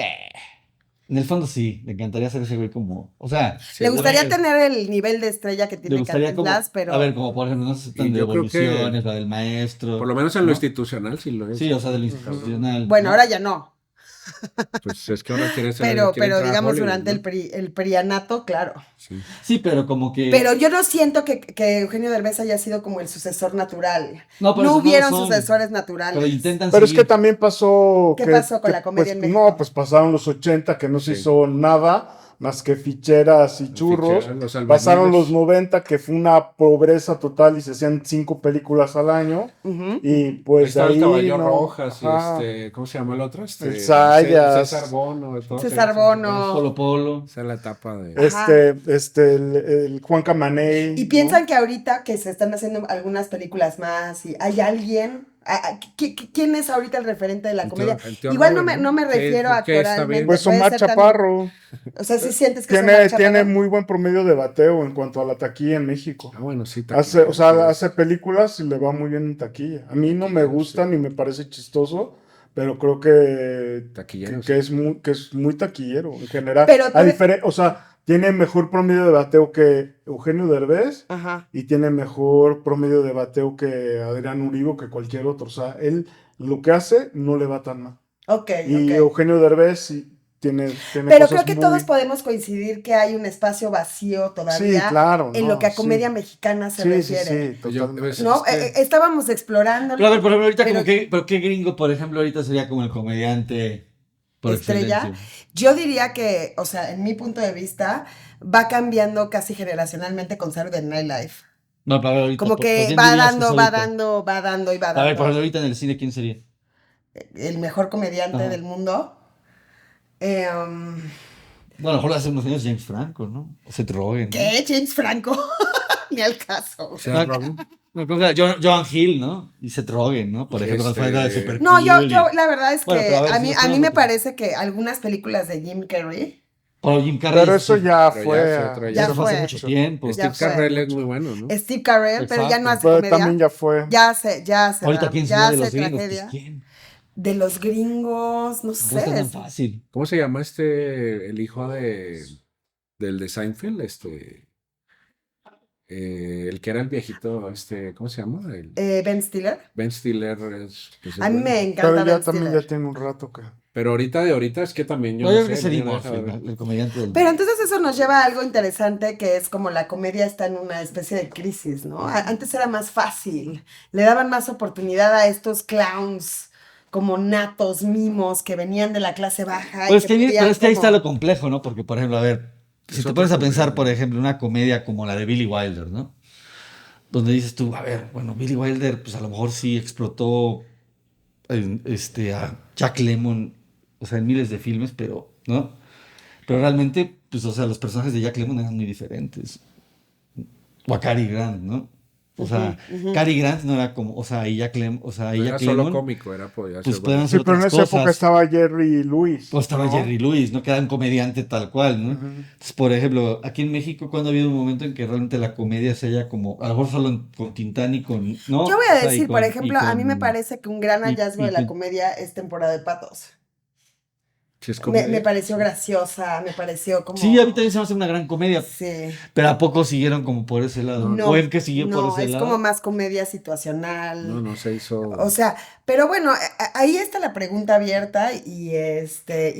Speaker 4: En el fondo sí, le encantaría ser ese güey como, o sea,
Speaker 1: Le gustaría
Speaker 4: güey,
Speaker 1: tener el nivel de estrella que
Speaker 4: le
Speaker 1: tiene
Speaker 4: gustaría como,
Speaker 1: Cantinflas, pero
Speaker 4: a ver, como por ejemplo, no se aceptan
Speaker 2: Y yo creo que,
Speaker 4: devoluciones, la del maestro,
Speaker 2: por lo menos en lo
Speaker 4: ¿no?
Speaker 2: institucional, sí lo es.
Speaker 4: Sí, o sea, de lo institucional.
Speaker 1: bueno,
Speaker 4: ¿no?
Speaker 1: ahora ya no.
Speaker 2: Pues es que ahora quiere
Speaker 1: Pero
Speaker 2: entrar a
Speaker 1: digamos
Speaker 2: Hollywood,
Speaker 1: durante
Speaker 2: ¿no?
Speaker 1: el prianato, claro.
Speaker 2: Sí.
Speaker 4: Sí, pero como que.
Speaker 1: Pero yo no siento que Eugenio Derbez haya sido como el sucesor natural.
Speaker 4: No, por eso
Speaker 1: No
Speaker 4: no
Speaker 1: hubieron
Speaker 4: lo son.
Speaker 1: sucesores
Speaker 4: Pero
Speaker 1: naturales.
Speaker 4: intentan
Speaker 3: Pero es que
Speaker 4: seguir.
Speaker 3: también pasó.
Speaker 1: ¿Qué pasó con la comedia
Speaker 3: pues,
Speaker 1: en México?
Speaker 3: No, pues pasaron los 80 que no se
Speaker 2: Sí.
Speaker 3: hizo nada más que ficheras y churros.
Speaker 2: ficheras, los
Speaker 3: Pasaron
Speaker 2: albañiles.
Speaker 3: los 90 que fue una pobreza total y se hacían 5 películas al año.
Speaker 1: Ujú.
Speaker 3: Y
Speaker 2: Ahí
Speaker 3: pues de
Speaker 2: estaba el
Speaker 3: ahí.
Speaker 2: Caballo
Speaker 3: no,
Speaker 2: Rojas
Speaker 3: ajá.
Speaker 2: y ¿cómo se llama el otro?
Speaker 3: El Sayas.
Speaker 2: César Bono. de todo
Speaker 1: César
Speaker 2: eso.
Speaker 1: Bono.
Speaker 4: Polo Polo.
Speaker 2: Esa es la etapa de...
Speaker 1: Ajá.
Speaker 3: El Juan Camaney.
Speaker 1: Y piensan que ahorita que se están haciendo algunas películas más y hay alguien... ¿Quién es ahorita el referente de la
Speaker 2: El tío-
Speaker 1: comedia?
Speaker 2: el tío
Speaker 1: Igual
Speaker 2: Robert,
Speaker 1: no me
Speaker 2: ¿no?
Speaker 1: refiero
Speaker 2: Que-
Speaker 1: a
Speaker 2: que está
Speaker 1: actoralmente.
Speaker 2: bien.
Speaker 3: Pues
Speaker 1: puede
Speaker 3: Omar
Speaker 1: ser también-
Speaker 3: Chaparro.
Speaker 1: O sea, si sientes que es Omar
Speaker 3: Tiene
Speaker 1: Chaparro.
Speaker 3: muy buen promedio de bateo en cuanto a la taquilla en México.
Speaker 2: Ah, bueno, sí.
Speaker 3: Hace, o sea,
Speaker 2: taquilla, sí.
Speaker 3: hace películas y le va muy bien en taquilla. A mí no me gusta ni me parece chistoso, pero creo
Speaker 2: Taquillero,
Speaker 3: que es muy taquillero en general.
Speaker 1: Pero
Speaker 3: O sea, tiene mejor promedio de bateo que Eugenio Derbez
Speaker 1: Ajá.
Speaker 3: y tiene mejor promedio de bateo que Adrián Uribe, que cualquier otro. O sea, él lo que hace no le va tan mal.
Speaker 1: Ok,
Speaker 3: Y
Speaker 1: ok.
Speaker 3: Eugenio Derbez sí tiene
Speaker 1: Pero
Speaker 3: cosas
Speaker 1: creo que
Speaker 3: muy...
Speaker 1: todos podemos coincidir que hay un espacio vacío
Speaker 3: Sí,
Speaker 1: todavía
Speaker 3: claro.
Speaker 1: en
Speaker 3: no,
Speaker 1: lo que a
Speaker 3: sí.
Speaker 1: comedia mexicana se
Speaker 3: Sí, sí,
Speaker 1: refiere.
Speaker 3: sí, totalmente.
Speaker 1: ¿No? Estábamos explorándolo.
Speaker 4: Pero a ver, por ejemplo, ahorita
Speaker 1: pero
Speaker 4: como que, pero qué gringo, por ejemplo, ahorita sería como el comediante por
Speaker 1: estrella,
Speaker 4: excelencia.
Speaker 1: yo diría que, o sea, en mi punto de vista, va cambiando casi generacionalmente con Saturday Night Live.
Speaker 4: No, pero a ver, ahorita,
Speaker 1: Como que
Speaker 4: quién
Speaker 1: va
Speaker 4: dirías que es
Speaker 1: dando, va
Speaker 4: ahorita?
Speaker 1: dando, va dando y va
Speaker 4: A ver, por ejemplo,
Speaker 1: dando.
Speaker 4: ahorita en el cine, ¿quién sería?
Speaker 1: El mejor comediante
Speaker 4: Ajá.
Speaker 1: del mundo.
Speaker 4: Bueno, a lo mejor hace unos años James Franco, ¿no? O Seth Rogen, ¿no?
Speaker 1: ¿Qué? James Franco. Ni al caso.
Speaker 2: Seth Rogen.
Speaker 4: No, creo que era John Hill, ¿no? Y Seth Rogen, ¿no? Por ejemplo,
Speaker 2: Este-
Speaker 4: cuando fue la de Super
Speaker 1: No, yo,
Speaker 4: Cool
Speaker 1: yo,
Speaker 4: y-
Speaker 1: la verdad es
Speaker 4: Bueno,
Speaker 1: que
Speaker 4: pero a ver,
Speaker 1: a
Speaker 4: si
Speaker 1: mí,
Speaker 4: nos
Speaker 1: a mí
Speaker 4: ponemos
Speaker 1: me
Speaker 4: a-
Speaker 1: parece que algunas películas de Jim Carrey
Speaker 4: Pero Jim Carrey
Speaker 3: Pero eso ya
Speaker 2: Pero
Speaker 3: fue...
Speaker 2: ya es otro,
Speaker 1: ya
Speaker 4: eso fue hace
Speaker 1: fue.
Speaker 4: mucho tiempo.
Speaker 1: Ya
Speaker 2: Steve
Speaker 1: fue.
Speaker 2: Carell es muy bueno, ¿no?
Speaker 1: Steve Carell, pero ya no hace
Speaker 3: Pero
Speaker 1: comedia.
Speaker 3: también ya fue.
Speaker 1: Ya hace,
Speaker 4: Ahorita, ¿quién sería
Speaker 1: ya
Speaker 4: de los
Speaker 1: hace
Speaker 4: gringos? Pues,
Speaker 1: tragedia.
Speaker 4: ¿quién?
Speaker 1: De los gringos, no
Speaker 4: No
Speaker 1: sé.
Speaker 4: está tan fácil.
Speaker 2: ¿Cómo se llama el hijo del de Seinfeld? El que era el viejito, ¿cómo se llama?
Speaker 1: Ben Stiller.
Speaker 2: Ben Stiller pues, es
Speaker 1: A mí
Speaker 2: bueno.
Speaker 1: me encanta
Speaker 3: Pero ya
Speaker 1: Ben
Speaker 3: también
Speaker 1: Stiller.
Speaker 3: ya tiene un rato que...
Speaker 2: Pero ahorita es que también yo
Speaker 4: No,
Speaker 2: no
Speaker 4: yo creo que
Speaker 2: sé.
Speaker 4: sería
Speaker 2: no he
Speaker 4: Murphy,
Speaker 2: dejado de ver.
Speaker 4: el comediante del...
Speaker 1: Pero entonces eso nos lleva a algo interesante que es como la comedia está en una especie de crisis, ¿no? Antes era más fácil, le daban más oportunidad a estos clowns como natos, mimos, que venían de la clase baja.
Speaker 4: Pues
Speaker 1: y
Speaker 4: que,
Speaker 1: podían
Speaker 4: pero es que ahí
Speaker 1: como-
Speaker 4: está lo complejo, ¿no? Porque, por ejemplo, a ver, si
Speaker 2: Es
Speaker 4: te
Speaker 2: otra
Speaker 4: pones a pensar,
Speaker 2: comedia.
Speaker 4: por ejemplo, una comedia como la de Billy Wilder, ¿no? Donde dices tú, a ver, bueno, Billy Wilder, pues a lo mejor sí explotó a Jack Lemmon, o sea, en miles de filmes, pero, ¿no? Pero realmente, pues, o sea, los personajes de Jack Lemmon eran muy diferentes. O a Cary Grant, ¿no? O sea, Cary Grant no era como, o sea, y Jack Lemmon, o sea, y
Speaker 2: No era
Speaker 4: Jack
Speaker 2: solo
Speaker 4: Lemmon,
Speaker 2: cómico, podía
Speaker 4: pues
Speaker 2: ser
Speaker 4: podían
Speaker 2: bueno.
Speaker 3: Sí,
Speaker 4: hacer
Speaker 3: pero en
Speaker 4: otras
Speaker 3: esa época
Speaker 4: cosas.
Speaker 3: estaba Jerry Lewis.
Speaker 4: Pues estaba
Speaker 3: ¿no?
Speaker 4: Jerry Lewis, ¿no? Que era un comediante tal cual, ¿no? Entonces, por ejemplo, aquí en México, cuando ha habido un momento en que realmente la comedia se haya como, a lo mejor solo con Tintán y con, ¿no?
Speaker 1: Yo voy
Speaker 4: O
Speaker 1: a
Speaker 4: sea,
Speaker 1: decir, por
Speaker 4: y
Speaker 1: ejemplo, a mí me parece que un gran
Speaker 4: y-
Speaker 1: hallazgo
Speaker 4: y
Speaker 1: de la
Speaker 4: con-
Speaker 1: comedia es Temporada de Patos.
Speaker 2: Sí, es
Speaker 1: Me
Speaker 2: comedia.
Speaker 1: pareció graciosa, me pareció como...
Speaker 4: Sí, a mí también se me hace una gran comedia,
Speaker 1: Sí.
Speaker 4: pero ¿a poco siguieron como por ese lado?
Speaker 1: No,
Speaker 4: ¿O el que siguió por
Speaker 1: no,
Speaker 4: ese
Speaker 1: es
Speaker 4: lado?
Speaker 1: como más comedia situacional.
Speaker 2: No se hizo.
Speaker 1: O sea, pero bueno, ahí está la pregunta abierta y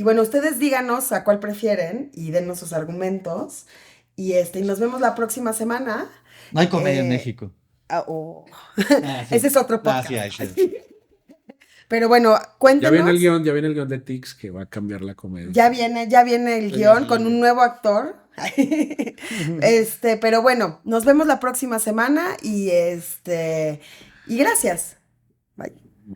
Speaker 1: bueno, ustedes díganos a cuál prefieren y denos sus argumentos y nos vemos la próxima semana.
Speaker 4: No hay comedia en
Speaker 1: Eh,
Speaker 4: México.
Speaker 1: Oh.
Speaker 4: Ah, sí.
Speaker 1: Ese es otro
Speaker 4: Ah,
Speaker 1: podcast.
Speaker 4: sí, hay, sí.
Speaker 1: Pero bueno,
Speaker 2: Ya
Speaker 1: cuéntenos.
Speaker 2: viene el guión de Tix que va a cambiar la comedia.
Speaker 1: Ya viene el guión con un nuevo actor. Pero bueno, nos vemos la próxima semana y gracias. Bye.